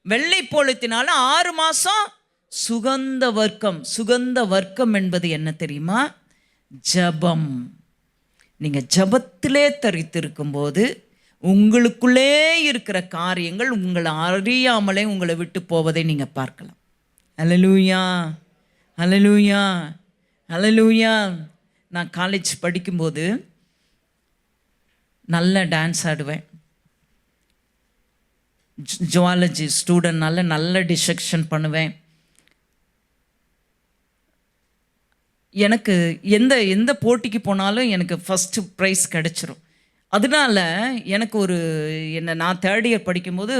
[SPEAKER 4] வெள்ளை போலத்தினால 6 மாதம் சுகந்த வர்க்கம். சுகந்த வர்க்கம் என்பது என்ன தெரியுமா? ஜபம். நீங்கள் ஜபத்திலே தரித்திருக்கும் போது உங்களுக்குள்ளே இருக்கிற காரியங்கள் உங்களை அறியாமலே உங்களை விட்டு போவதை நீங்கள் பார்க்கலாம். அல்லேலூயா, அல்லேலூயா, அல்லேலூயா. நான் காலேஜ் படிக்கும்போது நல்ல டான்ஸ் ஆடுவேன். ஜுவாலஜி ஸ்டூடெண்ட்னால நல்ல டிசெக்ஷன் பண்ணுவேன். எனக்கு எந்த போட்டிக்கு போனாலும் எனக்கு ஃபஸ்ட்டு ப்ரைஸ் கிடச்சிரும். அதனால எனக்கு நான் 3rd இயர் படிக்கும்போது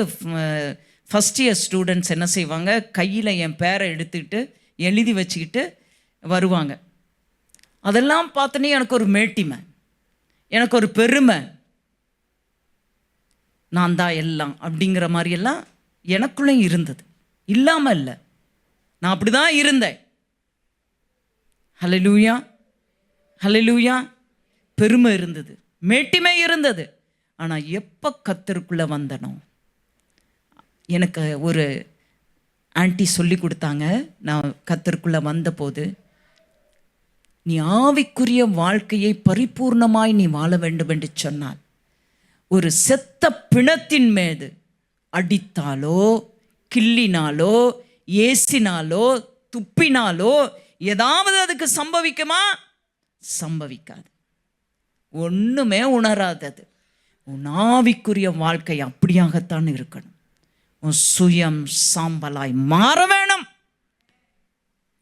[SPEAKER 4] ஃபஸ்ட் இயர் ஸ்டூடெண்ட்ஸ் என்ன செய்வாங்க, கையில் என் பேரை எடுத்துக்கிட்டு எழுதி வச்சுக்கிட்டு வருவாங்க. அதெல்லாம் பார்த்தோன்னே எனக்கு ஒரு மேட்டிமை, எனக்கு ஒரு பெருமை, நான் தான் எல்லாம் அப்படிங்கிற மாதிரியெல்லாம் எனக்குள்ளே இருந்தது. இல்லாமல் இல்லை, நான் அப்படி தான் இருந்தேன். ஹல்லேலூயா, ஹல்லேலூயா. பெருமை இருந்தது, மேட்டிமை இருந்தது. ஆனால் எப்போ கர்த்தருக்குள்ளே வந்தனோ, எனக்கு ஒரு ஆன்ட்டி சொல்லி கொடுத்தாங்க. நான் கர்த்தருக்குள்ளே வந்தபோது, நீ ஆவிக்குரிய வாழ்க்கையை பரிபூர்ணமாய் நீ வாழ வேண்டும் என்று சொன்னால், ஒரு செத்த பிணத்தின் மீது அடித்தாலோ கிள்ளினாலோ ஏசினாலோ துப்பினாலோ ஏதாவது அதுக்கு சம்பவிக்குமா? சம்பவிக்காது. ஒன்றுமே உணராதது. உன் ஆவிக்குரிய வாழ்க்கை அப்படியாகத்தான் இருக்கணும். உன் சுயம் சாம்பலாய் மாற வேணும்.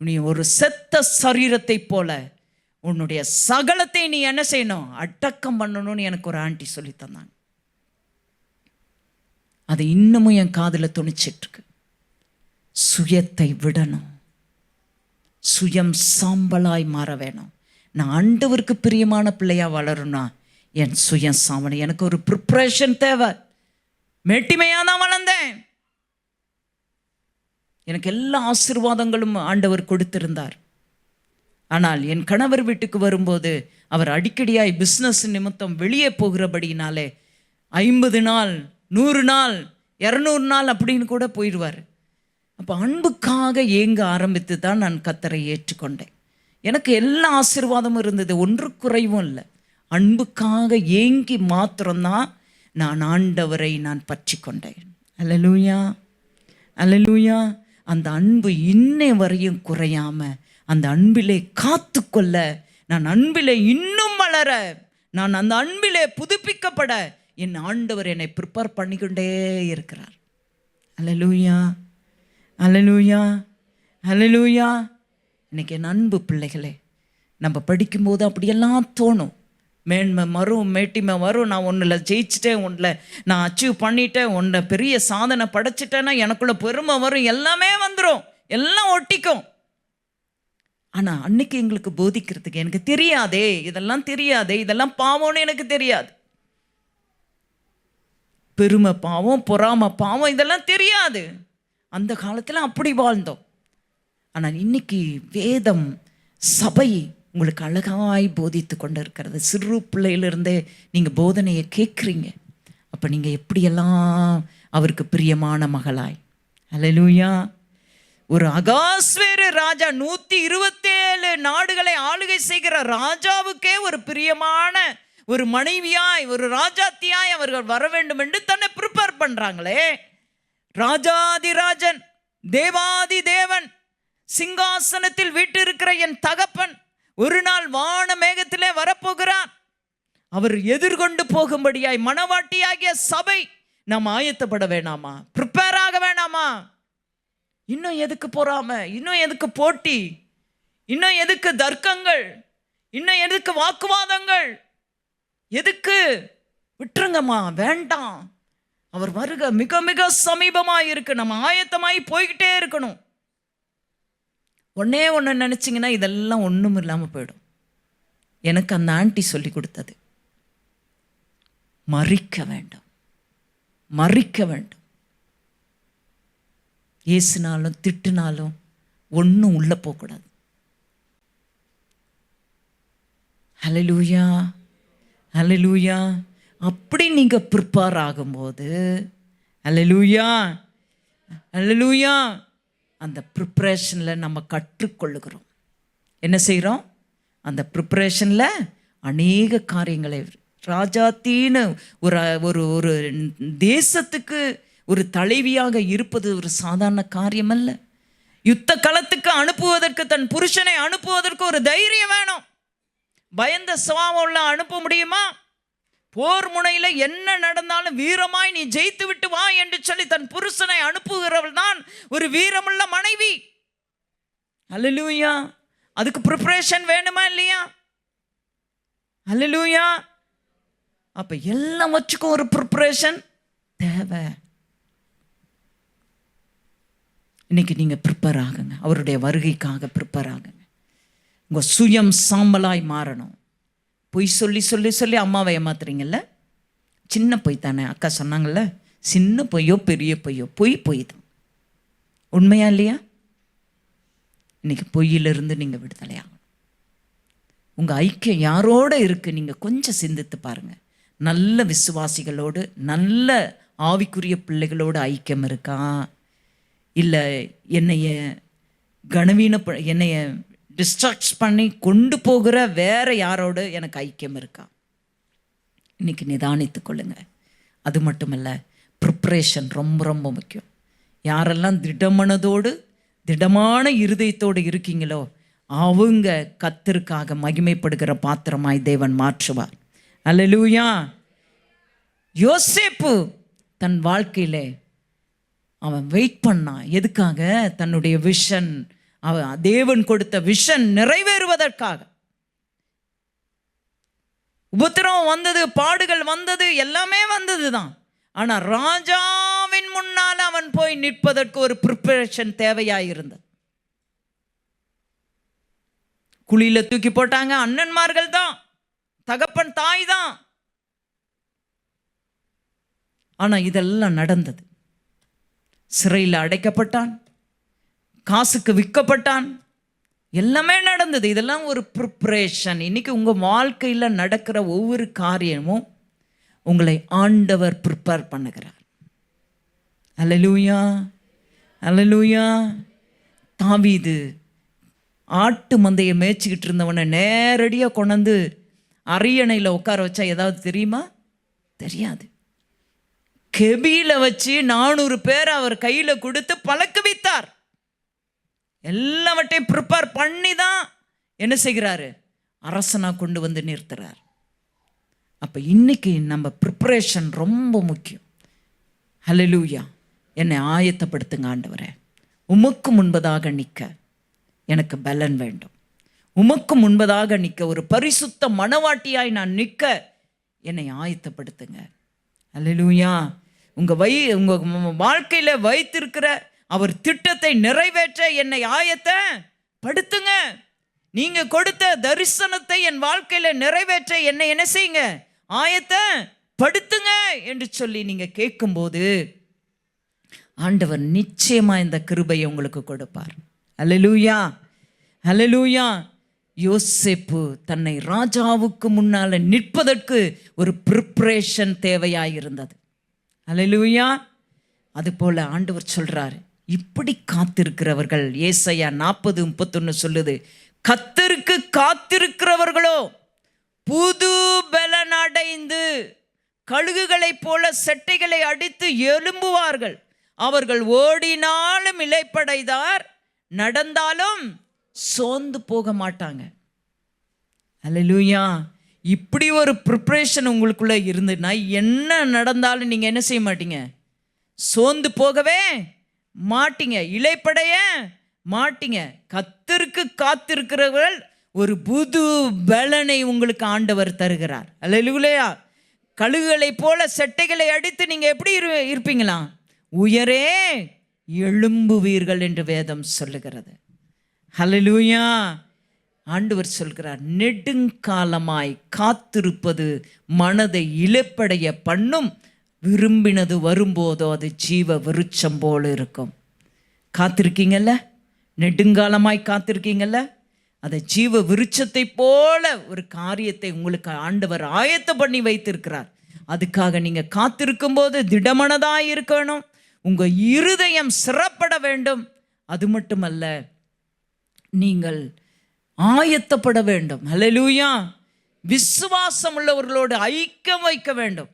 [SPEAKER 4] நீ ஒரு செத்த சரீரத்தை போல உன்னுடைய சகலத்தை நீ என்ன செய்யணும்? அடக்கம் பண்ணணும்னு எனக்கு ஒரு ஆண்டி சொல்லி தந்தாங்க. அது இன்னமும் என் காதில் துணிச்சிட்ருக்கு. சுயத்தை விடணும், சுயம் சாம்பலாய் மாற வேணும். நான் ஆண்டவருக்கு பிரியமான பிள்ளையாக வளரணும்னா என் சுயம் சாம்பல். எனக்கு ஒரு ப்ரிப்ரேஷன் தேவை. மேட்டிமையாக தான் வளர்ந்தேன். எனக்கு எல்லா ஆசீர்வாதங்களும் ஆண்டவர் கொடுத்திருந்தார். ஆனால் என் கணவர் வீட்டுக்கு வரும்போது அவர் அடிக்கடியாய் பிஸ்னஸ் நிமித்தம் வெளியே போகிறபடினாலே 50 நாள் 100 நாள் 200 நாள் அப்படின்னு கூட போயிடுவார். அப்போ அன்புக்காக ஏங்க ஆரம்பித்து தான் நான் கர்த்தரை ஏற்றுக்கொண்டேன். எனக்கு எல்லா ஆசீர்வாதமும் இருந்தது, ஒன்று குறைவும் இல்லை. அன்புக்காக ஏங்கி மாத்திரம்தான் நான் ஆண்டவரை நான் பற்றி கொண்டேன். அல்லேலூயா, அல்லேலூயா. அந்த அன்பு இன்னை வரையும் குறையாமல் அந்த அன்பிலே காத்து கொள்ள, நான் அன்பிலே இன்னும் வளர, நான் அந்த அன்பிலே புதுப்பிக்கப்பட என் ஆண்டவர் என்னை ப்ரிப்பேர் பண்ணிக்கொண்டே இருக்கிறார். அல்லேலூயா, அல்லேலூயா, அல்லேலூயா. இன்னைக்கு என் அன்பு பிள்ளைகளே, நம்ம படிக்கும்போது அப்படியெல்லாம் தோணும். மேன்மை வரும், மேட்டிமை வரும். நான் ஒன்றில் ஜெயிச்சிட்டேன், ஒன்றில் நான் அச்சீவ் பண்ணிட்டேன், ஒன்றை பெரிய சாதனை படைச்சிட்டேன்னா எனக்குள்ள பெருமை வரும். எல்லாமே வந்துடும், எல்லாம் ஒட்டிக்கும். ஆனால் அன்னைக்கு எங்களுக்கு போதிக்கிறதுக்கு எனக்கு தெரியாதே, இதெல்லாம் தெரியாதே, இதெல்லாம் பாவம்னு எனக்கு தெரியாது. பெருமை பாவம், பொறாமை பாவம், இதெல்லாம் தெரியாது. அந்த காலத்தில் அப்படி வாழ்ந்தோம். ஆனால் இன்னைக்கு வேதம் சபை உங்களுக்கு அழகாய் போதித்து கொண்டு இருக்கிறது. சிறு பிள்ளையிலிருந்தே நீங்கள் போதனையை கேட்குறீங்க. அப்போ நீங்கள் எப்படியெல்லாம் அவருக்கு பிரியமான மகளாய். அல்லேலூயா. ஒரு அகாஸ்வேரு ராஜா 127 நாடுகளை ஆளுகை செய்கிற ராஜாவுக்கே ஒரு பிரியமான ஒரு மனைவியாய், ஒரு ராஜாத்தியாய் அவர்கள் வர வேண்டும் என்று தன்னை ப்ரிப்பேர் பண்ணுறாங்களே. ராஜாதிராஜன், தேவாதி தேவன், சிங்காசனத்தில் வீற்றிருக்கிற என் தகப்பன் ஒரு நாள் வான மேகத்திலே வரப்போகிறார். அவர் எதிர்கொண்டு போகும்படியாய் மணவாட்டியாகிய சபை நாம் ஆயத்தப்பட வேணாமா? ப்ரிப்பேர் ஆக வேணாமா? இன்னும் எதுக்கு பொறாம, இன்னும் எதுக்கு போட்டி, இன்னும் எதுக்கு தர்க்கங்கள், இன்னும் எதுக்கு வாக்குவாதங்கள், எதுக்கு? விட்டுருங்கம்மா, வேண்டாம். அவர் வருகை மிக மிக சமீபமாக இருக்கு. நம்ம ஆயத்தமாய் போய்கிட்டே இருக்கணும். ஒன்னே ஒன்று நினச்சிங்கன்னா இதெல்லாம் ஒன்றும் இல்லாமல் போயிடும். எனக்கு அந்த ஆண்டி சொல்லி கொடுத்தது, மறிக்க வேண்டும், மறிக்க வேண்டும். ஏசினாலும் திட்டுனாலும் ஒன்றும் உள்ளே போகக்கூடாது. ஹல்லேலூயா, ஹல்லேலூயா. அப்படி நீங்கள் ப்ரிப்பேர் ஆகும்போது, ஹல்லேலூயா, ஹல்லேலூயா, அந்த ப்ரிப்ரேஷனில் நம்ம கற்றுக்கொள்ளுகிறோம். என்ன செய்கிறோம்? அந்த ப்ரிப்ரேஷனில் அநேக காரியங்களை. ராஜாத்தின்னு ஒரு ஒரு தேசத்துக்கு ஒரு தலைவியாக இருப்பது ஒரு சாதாரண காரியம் அல்ல. யுத்த களத்துக்கு அனுப்புவதற்கு, தன் புருஷனை அனுப்புவதற்கு ஒரு தைரியம் வேணும். பயந்த சுபாவம் அனுப்ப முடியுமா? போர் முனையில என்ன நடந்தாலும் வீரமாய் நீ ஜெயித்து விட்டு வா என்று சொல்லி தன் புருஷனை அனுப்புகிறவள் தான் ஒரு வீரமுள்ள மனைவி. அல்லேலூயா. அதுக்கு ப்ரிப்பரேஷன் வேணுமா இல்லையா? அல்லேலூயா. அப்ப எல்லாம் வச்சுக்கும் ஒரு ப்ரிப்பரேஷன் தேவை. இன்னைக்கு நீங்க ப்ரிப்பேர் ஆகுங்க, அவருடைய வருகைக்காக ப்ரிப்பேர் ஆகுங்க. உங்க சுயம் சாம்பலாய் மாறணும். பொய் சொல்லி சொல்லி சொல்லி அம்மாவை ஏமாத்துறீங்கல்ல, சின்ன பொய் தானே. அக்கா சொன்னாங்கல்ல, சின்ன பொய்யோ பெரிய பொய்யோ பொய் தான். உண்மையா இல்லையா? இன்னைக்கு பொய்யிலிருந்து நீங்க விடுதலையாகணும். உங்க ஐக்கியம் யாரோட இருக்கு? நீங்க கொஞ்சம் சிந்தித்து பாருங்க. நல்ல விசுவாசிகளோடு, நல்ல ஆவிக்குரிய பிள்ளைகளோடு ஐக்கியம் இருக்கா? இல்லை என்னைய என்னைய டிஸ்ட்ராக்ட் பண்ணி கொண்டு போகிற வேற யாரோடு எனக்கு ஐக்கியம் இருக்கா? இன்னைக்கு நிதானித்து கொள்ளுங்க. அது மட்டுமல்ல, ப்ரிப்ரேஷன் ரொம்ப ரொம்ப முக்கியம். யாரெல்லாம் திடமனதோடு திடமான இருதயத்தோடு இருக்கீங்களோ அவங்க கர்த்தருக்காக மகிமைப்படுகிற பாத்திரமாய் தேவன் மாற்றுவார். அல்லேலூயா. யோசேப்பு தன் வாழ்க்கையிலே அவன் வெயிட் பண்ணான். எதுக்காக? தன்னுடைய விஷன், அவன் தேவன் கொடுத்த விஷன் நிறைவேறுவதற்காக. உபத்திரவம் வந்தது, பாடுகள் வந்தது, எல்லாமே வந்தது தான். ஆனா ராஜாவின் முன்னால் அவன் போய் நிற்பதற்கு ஒரு ப்ரிப்பரேஷன் தேவையாயிருந்தது. குழியில தூக்கி போட்டாங்க, அண்ணன்மார்கள் தான், தகப்பன் தாய் தான். ஆனா இதெல்லாம் நடந்தது. சிறையில் அடைக்கப்பட்டான், காசுக்கு விற்கப்பட்டான், எல்லாமே நடந்தது. இதெல்லாம் ஒரு ப்ரிப்பரேஷன். இன்னைக்கு உங்க வாழ்க்கையில் நடக்கிற ஒவ்வொரு காரியமும் உங்களை ஆண்டவர் ப்ரிப்பேர் பண்ணுகிறார். அல்லேலூயா, அல்லேலூயா. தாவீது ஆட்டு மந்தையை மேய்ச்சிக்கிட்டு இருந்தவனை நேரடியாக கொண்டாந்து அரியணையில் உட்கார வச்சா ஏதாவது தெரியுமா? தெரியாது. கெபியில வச்சு 400 பேர் அவர் கையில் கொடுத்து பழக்க வைத்தார். எல்லாவற்றையும் ப்ரிப்பேர் பண்ணி தான் என்ன செய்கிறாரு? அரசனா கொண்டு வந்து நிறுத்துறார். அப்போ இன்னைக்கு நம்ம ப்ரிப்பரேஷன் ரொம்ப முக்கியம். ஹல்லேலூயா. என்னை ஆயத்தப்படுத்துங்க ஆண்டவரே. உமக்கு முன்பதாக நிற்க எனக்கு பலன் வேண்டும். உமக்கு முன்பதாக நிற்க, ஒரு பரிசுத்த மணவாட்டியாய் நான் நிற்க என்னை ஆயத்தப்படுத்துங்க. அல்லேலூயா. உங்க வாழ்க்கையில் வைத்திருக்கிற அவர் திட்டத்தை நிறைவேற்ற என்னை ஆயத்தப்படுத்துங்க. நீங்க கொடுத்த தரிசனத்தை என் வாழ்க்கையில நிறைவேற்ற என்னை என்ன செய்யுங்க? ஆயத்தப்படுத்துங்க என்று சொல்லி நீங்க கேட்கும்போது ஆண்டவர் நிச்சயமா இந்த கிருபையை உங்களுக்கு கொடுப்பார். அல்லேலூயா, அல்லேலூயா. யோசேப்பு தன்னை ராஜாவுக்கு முன்னால நிற்பதற்கு ஒரு ப்ரிப்பரேஷன் தேவையாயிருந்தது. அல்லேலூயா. அதுபோல ஆண்டவர் சொல்றாரு, இப்படி காத்திருக்கிறவர்கள், ஏசாயா 40:31 சொல்லுது, கர்த்தருக்கு காத்திருக்கிறவர்களோ புது பலன் அடைந்து கழுகுகளைப் போல செட்டைகளை அடித்து எழும்புவார்கள். அவர்கள் ஓடினாலும் இளைப்படைதார், நடந்தாலும் சோர்ந்து போக மாட்டாங்க. அல்லேலூயா. இப்படி ஒரு ப்ரிப்பரேஷன் உங்களுக்குள்ள இருந்துன்னா என்ன நடந்தாலும் நீங்க என்ன செய்ய மாட்டீங்க? சோர்ந்து போகவே மாட்டீங்க, இளைப்படைய மாட்டீங்க. கர்த்தருக்கு காத்திருக்கிறவர்கள் ஒரு புது பலனை உங்களுக்கு ஆண்டவர் தருகிறார். அல்லேலூயா. கழுகுகளை போல செட்டைகளை அடித்து நீங்க எப்படி இருப்பீங்களா? உயரே எழும்புவீர்கள் என்று வேதம் சொல்லுகிறது. அல்லேலூயா. ஆண்டவர் சொல்கிறார், நெடுங்காலமாய் காத்திருப்பது மனதை இளைப்படைய பண்ணும், விரும்பினது வரும்போதோ அது ஜீவ விருட்சம் போல இருக்கும். காத்திருக்கீங்கல்ல? நெடுங்காலமாய் காத்திருக்கீங்கல்ல? அதை ஜீவ விருட்சத்தை போல ஒரு காரியத்தை உங்களுக்கு ஆண்டவர் ஆயத்த பண்ணி வைத்திருக்கிறார். அதுக்காக நீங்க காத்திருக்கும் போது திடமனதாய் இருக்கணும். உங்க இருதயம் சிறப்பட வேண்டும். அது மட்டுமல்ல, நீங்கள் ஆயத்தப்பட வேண்டும். அல்லேலூயா. விசுவாசம் உள்ளவர்களோடு ஐக்கியம் வைக்க வேண்டும்.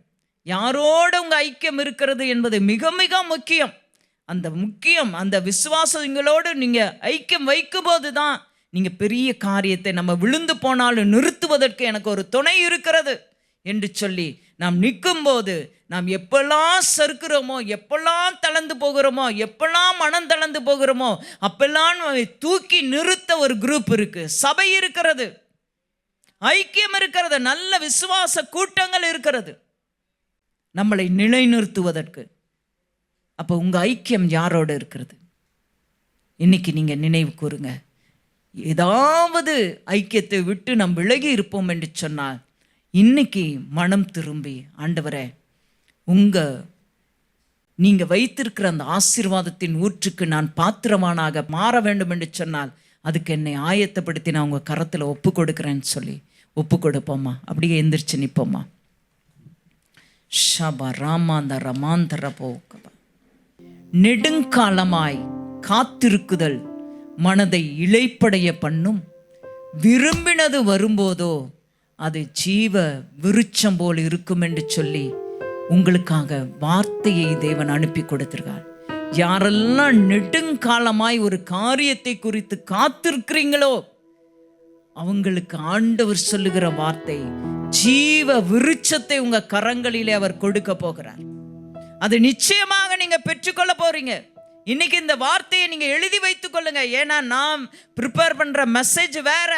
[SPEAKER 4] யாரோடு உங்க ஐக்கியம் இருக்கிறது என்பது மிக மிக முக்கியம். அந்த முக்கியம், அந்த விசுவாசங்களோடு நீங்கள் ஐக்கியம் வைக்கும்போது தான் நீங்கள் பெரிய காரியத்தை நம்ம விழுந்து போனாலும் நிறுத்துவதற்கு எனக்கு ஒரு துணை இருக்கிறது என்று சொல்லி நாம் நிற்கும்போது, நாம் எப்பெல்லாம் சறுக்கிறோமோ, எப்பெல்லாம் தளர்ந்து போகிறோமோ, எப்பெல்லாம் மனம் தளர்ந்து போகிறோமோ, அப்பெல்லாம் தூக்கி நிறுத்த ஒரு குரூப் இருக்கு, சபை இருக்கிறது, ஐக்கியம் இருக்கிறது, நல்ல விசுவாச கூட்டங்கள் இருக்கிறது நம்மளை நிலைநிறுத்துவதற்கு. அப்போ உங்கள் ஐக்கியம் யாரோடு இருக்கிறது? இன்னைக்கு நீங்கள் நினைவு கூறுங்க. ஏதாவது ஐக்கியத்தை விட்டு நாம் விலகி இருப்போம் என்று சொன்னால், இன்னைக்கு மனம் திரும்பி, ஆண்டவரே நீங்கள் வைத்திருக்கிற அந்த ஆசீர்வாதத்தின் ஊற்றுக்கு நான் பாத்திரமானாக மாற வேண்டும் என்று சொன்னால், அதுக்கு என்னை ஆயத்தப்படுத்தி நான் உங்கள் கரத்தில் ஒப்பு கொடுக்குறேன்னு சொல்லி ஒப்பு கொடுப்போம்மா. அப்படியே எந்திரிச்சு நிற்போம்மா. ஷபா ராமாந்த ரமாந்தர போக்கபா. நெடுங்காலமாய் காத்திருக்குதல் மனதை இளைப்படைய பண்ணும், விரும்பினது வரும்போதோ அது ஜீவ விருட்சம் போல் இருக்கும் என்று சொல்லி உங்களுக்காக வார்த்தையை தேவன் அனுப்பி கொடுத்திருக்கார். யாரெல்லாம் நெடுங்காலமாய் ஒரு காரியத்தை குறித்து காத்திருக்கிறீங்களோ அவங்களுக்கு ஆண்டவர் சொல்லுகிற வார்த்தை, ஜீவ விருட்சத்தை உங்க கரங்களிலே அவர் கொடுக்க போகிறார். அது நிச்சயமாக நீங்க பெற்றுக்கொள்ள போறீங்க. இன்னைக்கு இந்த வார்த்தையை நீங்க எழுதி வைத்துக் கொள்ளுங்க. ஏன்னா நாம் ப்ரிப்பேர் பண்ற மெசேஜ் வேற.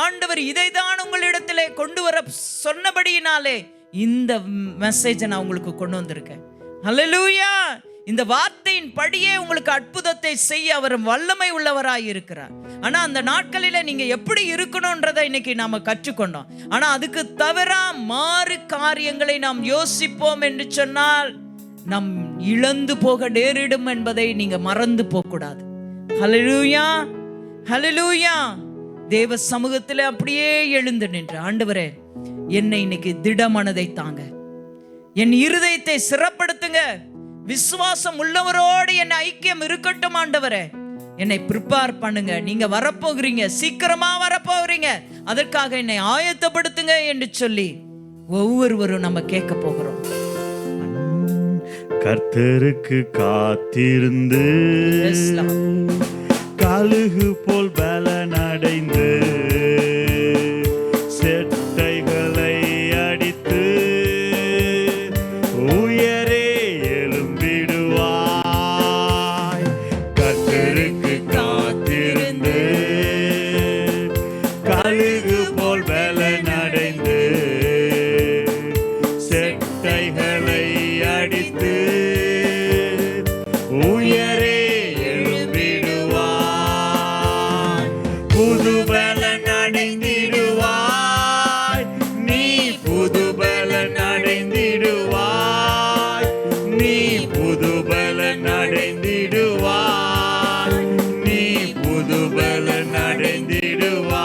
[SPEAKER 4] ஆண்டவர் இதைதான் உங்களிடத்திலே கொண்டு வர சொன்னபடியினாலே இந்த மெசேஜை நான் உங்களுக்கு கொண்டு வந்திருக்கேன். ஹல்லேலூயா. இந்த வார்த்தையின் படியே உங்களுக்கு அற்புதத்தை செய்ய அவர் வல்லமை உள்ளவராய் இருக்கிறார். ஆனா அந்த நாட்களில நீங்க எப்படி இருக்கணும்ன்றதை இன்னைக்கு நாம கற்றுக்கொண்டோம். ஆனா அதுக்கு தவிர மாறு காரியங்களை நாம் யோசிப்போம் என்று சொன்னால் நம் இழந்து போக நேரிடும் என்பதை நீங்க மறந்து போக கூடாது. ஹல்லேலூயா, ஹல்லேலூயா. தேவ சமூகத்தில் அப்படியே எழுந்து நின்று, ஆண்டவரே என்னை இன்னைக்கு திடமனதை தாங்க, என் இருதயத்தை சிறப்படுத்துங்க, விசுவாசம் உள்ளவரோடு என் ஐக்கியம் இருக்கட்டும் ஆண்டவரே, என்னை ப்ரிப்பேர் பண்ணுங்க. நீங்க வரப்போகிறீங்க, சீக்கிரமா வரப்போகிறீங்க, அதற்காக என்னை ஆயத்தப்படுத்துங்க என்று சொல்லி ஒவ்வொருவரும் நம்ம கேட்க போகிறோம்.
[SPEAKER 2] கர்த்தருக்கு காத்திருந்து கழுகு போல் பலனடைந்து செட்டைகளை அடித்து உயரே எழும்பிடுவாய். கர்த்தருக்கு காத்திருந்து கழுகு போல் பலனடைந்து செட்டைகளை அடித்து உயரே எழும்பிடுவாய். புது பலன் அடைந்திடுவாய், நீ புது பலன் அடைந்திடுவாய், நீ புது பலன் அடைந்திடுவாய், நீ புது பலன் அடைந்திடுவாய்,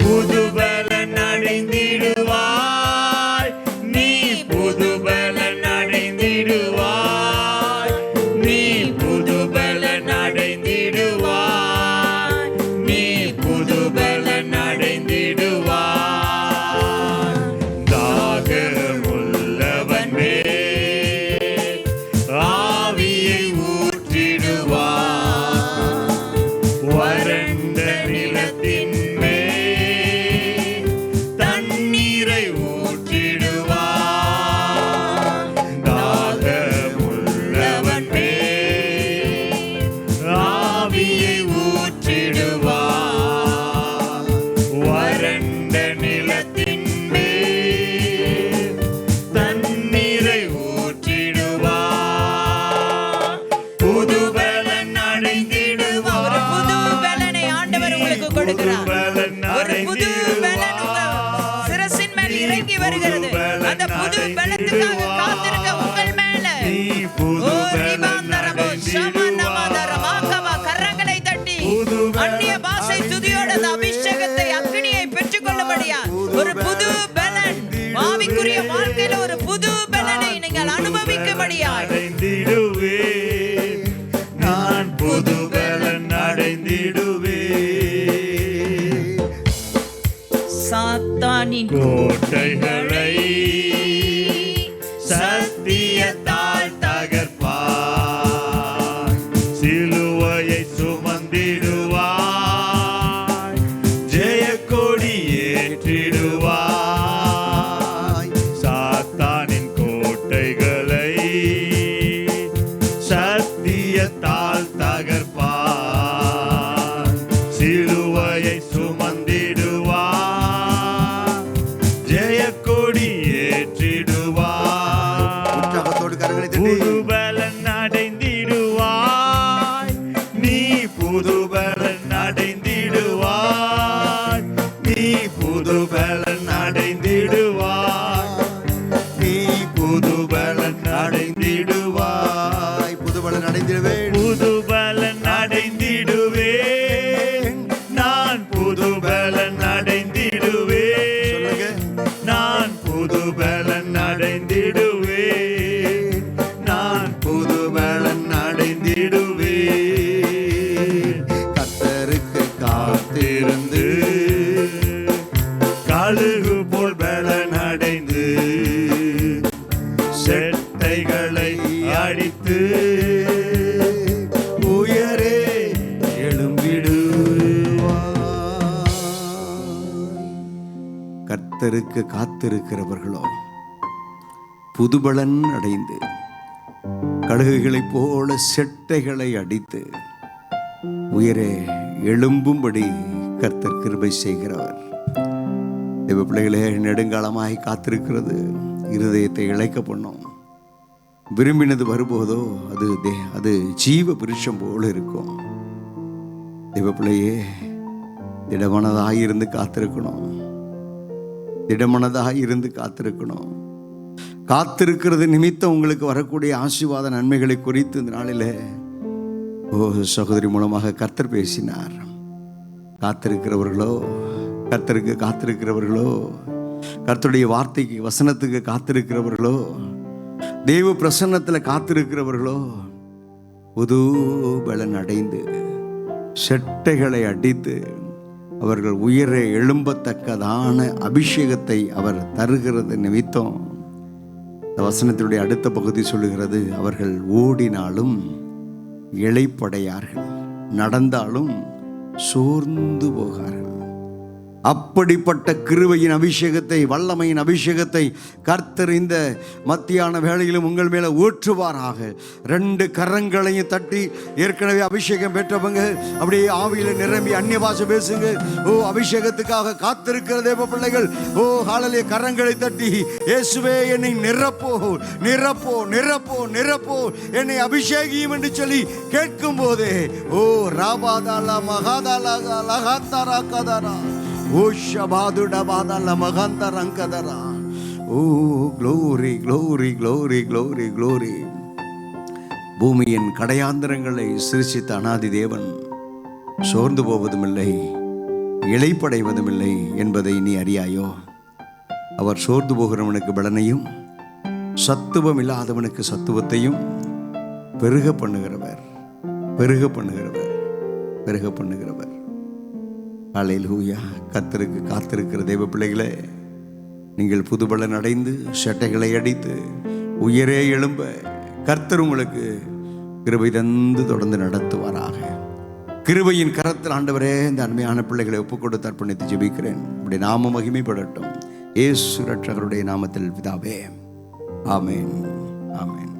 [SPEAKER 2] புது பலன் அடைந்திடுவாய், நீ புது பலன் அடைந்திடுவாய், நீ புது பலன் அடைந்திடுவாய், நீ புது பலன் அடைந்திடுவாய். தாகமுள்ளவன் மேல் ஆவியை ஊற்றிடுவாய், வறண்ட நிலத்தின் மேல் தண்ணீரை ஊற்றிடுவாய். தாகமுள்ளவன் மேல் ஆவியை ஊற்றிடுவாய், வறண்ட நிலத்தின் மேல் தண்ணீரை ஊற்றிடுவாய். புது பலன் அடைந்திடுவாய்.
[SPEAKER 4] ஒரு புது பலனை ஆண்டவர் உங்களுக்கு கொடுக்கிறார். ஒரு புது பலன் உங்க சிரசின் மேல் இறங்கி வருகிறது. அந்த புது பலத்துக்காக காத்திருக்க உங்கள் மேல ஓ ரிபாந்தரபோ ஷமனமதரமாகவா கரங்களை தட்டி அந்நிய பாஷை துதியோட அந்த அபிஷேகத்தை அக்னியை பெற்றுக்கொள்ளும்படியா ஒரு புது பலன், ஆவிக்குரிய வாழ்க்கையில ஒரு புது பலனை நீங்கள் அனுபவிக்கும்படியா
[SPEAKER 2] அடைந்திடுவேன், நான் புது பலன் அடைந்திடுவேன்.
[SPEAKER 4] சாத்தானின்
[SPEAKER 2] கோட்டைகளை சத்தியத்தால் தகர்ப்பார், புதுபலன் அடைந்திடுவாய், நீ புதுபலன் அடைந்திடுவாய், நீ புதுபலன் அடைந்திடுவாய், நீ புதுபலன் அடைந்திடுவாய்.
[SPEAKER 3] புதுபலன் அடைந்திடுவேன்,
[SPEAKER 2] புதுபலன் அடைந்திடுவேன், நான் புதுபலன் அடைந்திடுவேன்.
[SPEAKER 3] சொல்லுங்க.
[SPEAKER 2] நான் புதுபலன் அடைந்திடுவேன், நான் புதுபலன் அடைந்திடுவேன்.
[SPEAKER 3] கர்த்தருக்கு
[SPEAKER 2] காத்திருந்து கழுகு போல் பலன் அடைந்து செட்டைகளை அடித்து உயரே எழும்பிடுவாய்.
[SPEAKER 3] கர்த்தருக்கு காத்திருக்கிறவர்களோ புதுபலன் அடைந்து கழுகுகளைப் போல செட்டைகளை அடித்து உயரே எழும்பும்படி கர்த்தர் கிருபை செய்கிறவர். தேவ பிள்ளைகளே, நெடுங்காலமாய் காத்திருக்கிறது இருதயத்தை இழைக்க பண்ணும். விரும்பினது வரும்போதோ அது ஜீவ விருட்சம் போல இருக்கும். தேவ பிள்ளையே, திடமனதாய் இருந்து காத்திருக்கணும், திடமனதாய் இருந்து காத்திருக்கணும். காத்திருக்கிறது நிமித்தம் உங்களுக்கு வரக்கூடிய ஆசீர்வாத நன்மைகளை குறித்து இந்த நாளில் சகோதரி மூலமாக கர்த்தர் பேசினார். காத்திருக்கிறவர்களோ, கர்த்தருக்கு காத்திருக்கிறவர்களோ, கர்த்தருடைய வார்த்தைக்கு வசனத்துக்கு காத்திருக்கிறவர்களோ, தெய்வ பிரசன்னத்தில் காத்திருக்கிறவர்களோ புது பலன் அடைந்து செட்டைகளை அடித்து அவர்கள் உயர எழும்பத்தக்கதான அபிஷேகத்தை அவர் தருகிறது நிமித்தம் இந்த வசனத்தினுடைய அடுத்த பகுதி சொல்லுகிறது, அவர்கள் ஓடினாலும் இளைப்படையார்கள், நடந்தாலும் சோர்ந்து போகார்கள். அப்படிப்பட்ட கிருபையின் அபிஷேகத்தை, வல்லமையின் அபிஷேகத்தை கர்த்தர் இந்த மத்தியான வேளையிலும் உங்கள் மேலே ஊற்றுவாராக. 2 கரங்களையும் தட்டி, ஏற்கனவே அபிஷேகம் பெற்றவங்க அப்படியே ஆவியில் நிரம்பி அந்நிய பாஷை பேசுங்க. ஓ, அபிஷேகத்துக்காக காத்திருக்கிற தேவ பிள்ளைகள், ஓ ஹalleluya, கரங்களை தட்டி, இயேசுவே என்னை நிரப்போ நிரப்போ நிரப்போ நிரப்போ, என்னை அபிஷேகியும் என்று சொல்லி கேட்கும் போதே, ஓ ராபாதாலா மகாதாலா லகாந்தாரா கதாரா, ஓ ஷபாதுட பாதால மகாந்தரங்கதரா. ஓ glory glory glory glory glory. பூமியின் கடையாந்திரங்களை சிருஷ்டித்த அநாதி தேவன் சோர்ந்து போவதுமில்லை, இளைப்படைவதுமில்லை என்பதை நீ அறியாயோ? அவர் சோர்ந்து போகிறவனுக்கு பலனையும் சத்துவம் இல்லாதவனுக்கு சத்துவத்தையும் பெருக பண்ணுகிறவர், பெருக பண்ணுகிறவர், பெருக பண்ணுகிறவர். ஹல்லேலூயா. கர்த்தருக்கு காத்திருக்கிற தேவ பிள்ளைகளே, நீங்கள் புதுபலன் அடைந்து செட்டைகளை அடித்து உயரே எழும்ப கர்த்தர் உங்களுக்கு கிருபை தந்து தொடர்ந்து நடத்துவாராக. கிருபையின் கரத்தில் ஆண்டவரே, இந்த அருமையான பிள்ளைகளை ஒப்புக் கொடுத்து அர்ப்பணித்து ஜெபிக்கிறேன். அப்படி நாம மகிமைப்படட்டும். இயேசு ரட்சகருடைய நாமத்தில் பிதாவே, ஆமென், ஆமென்.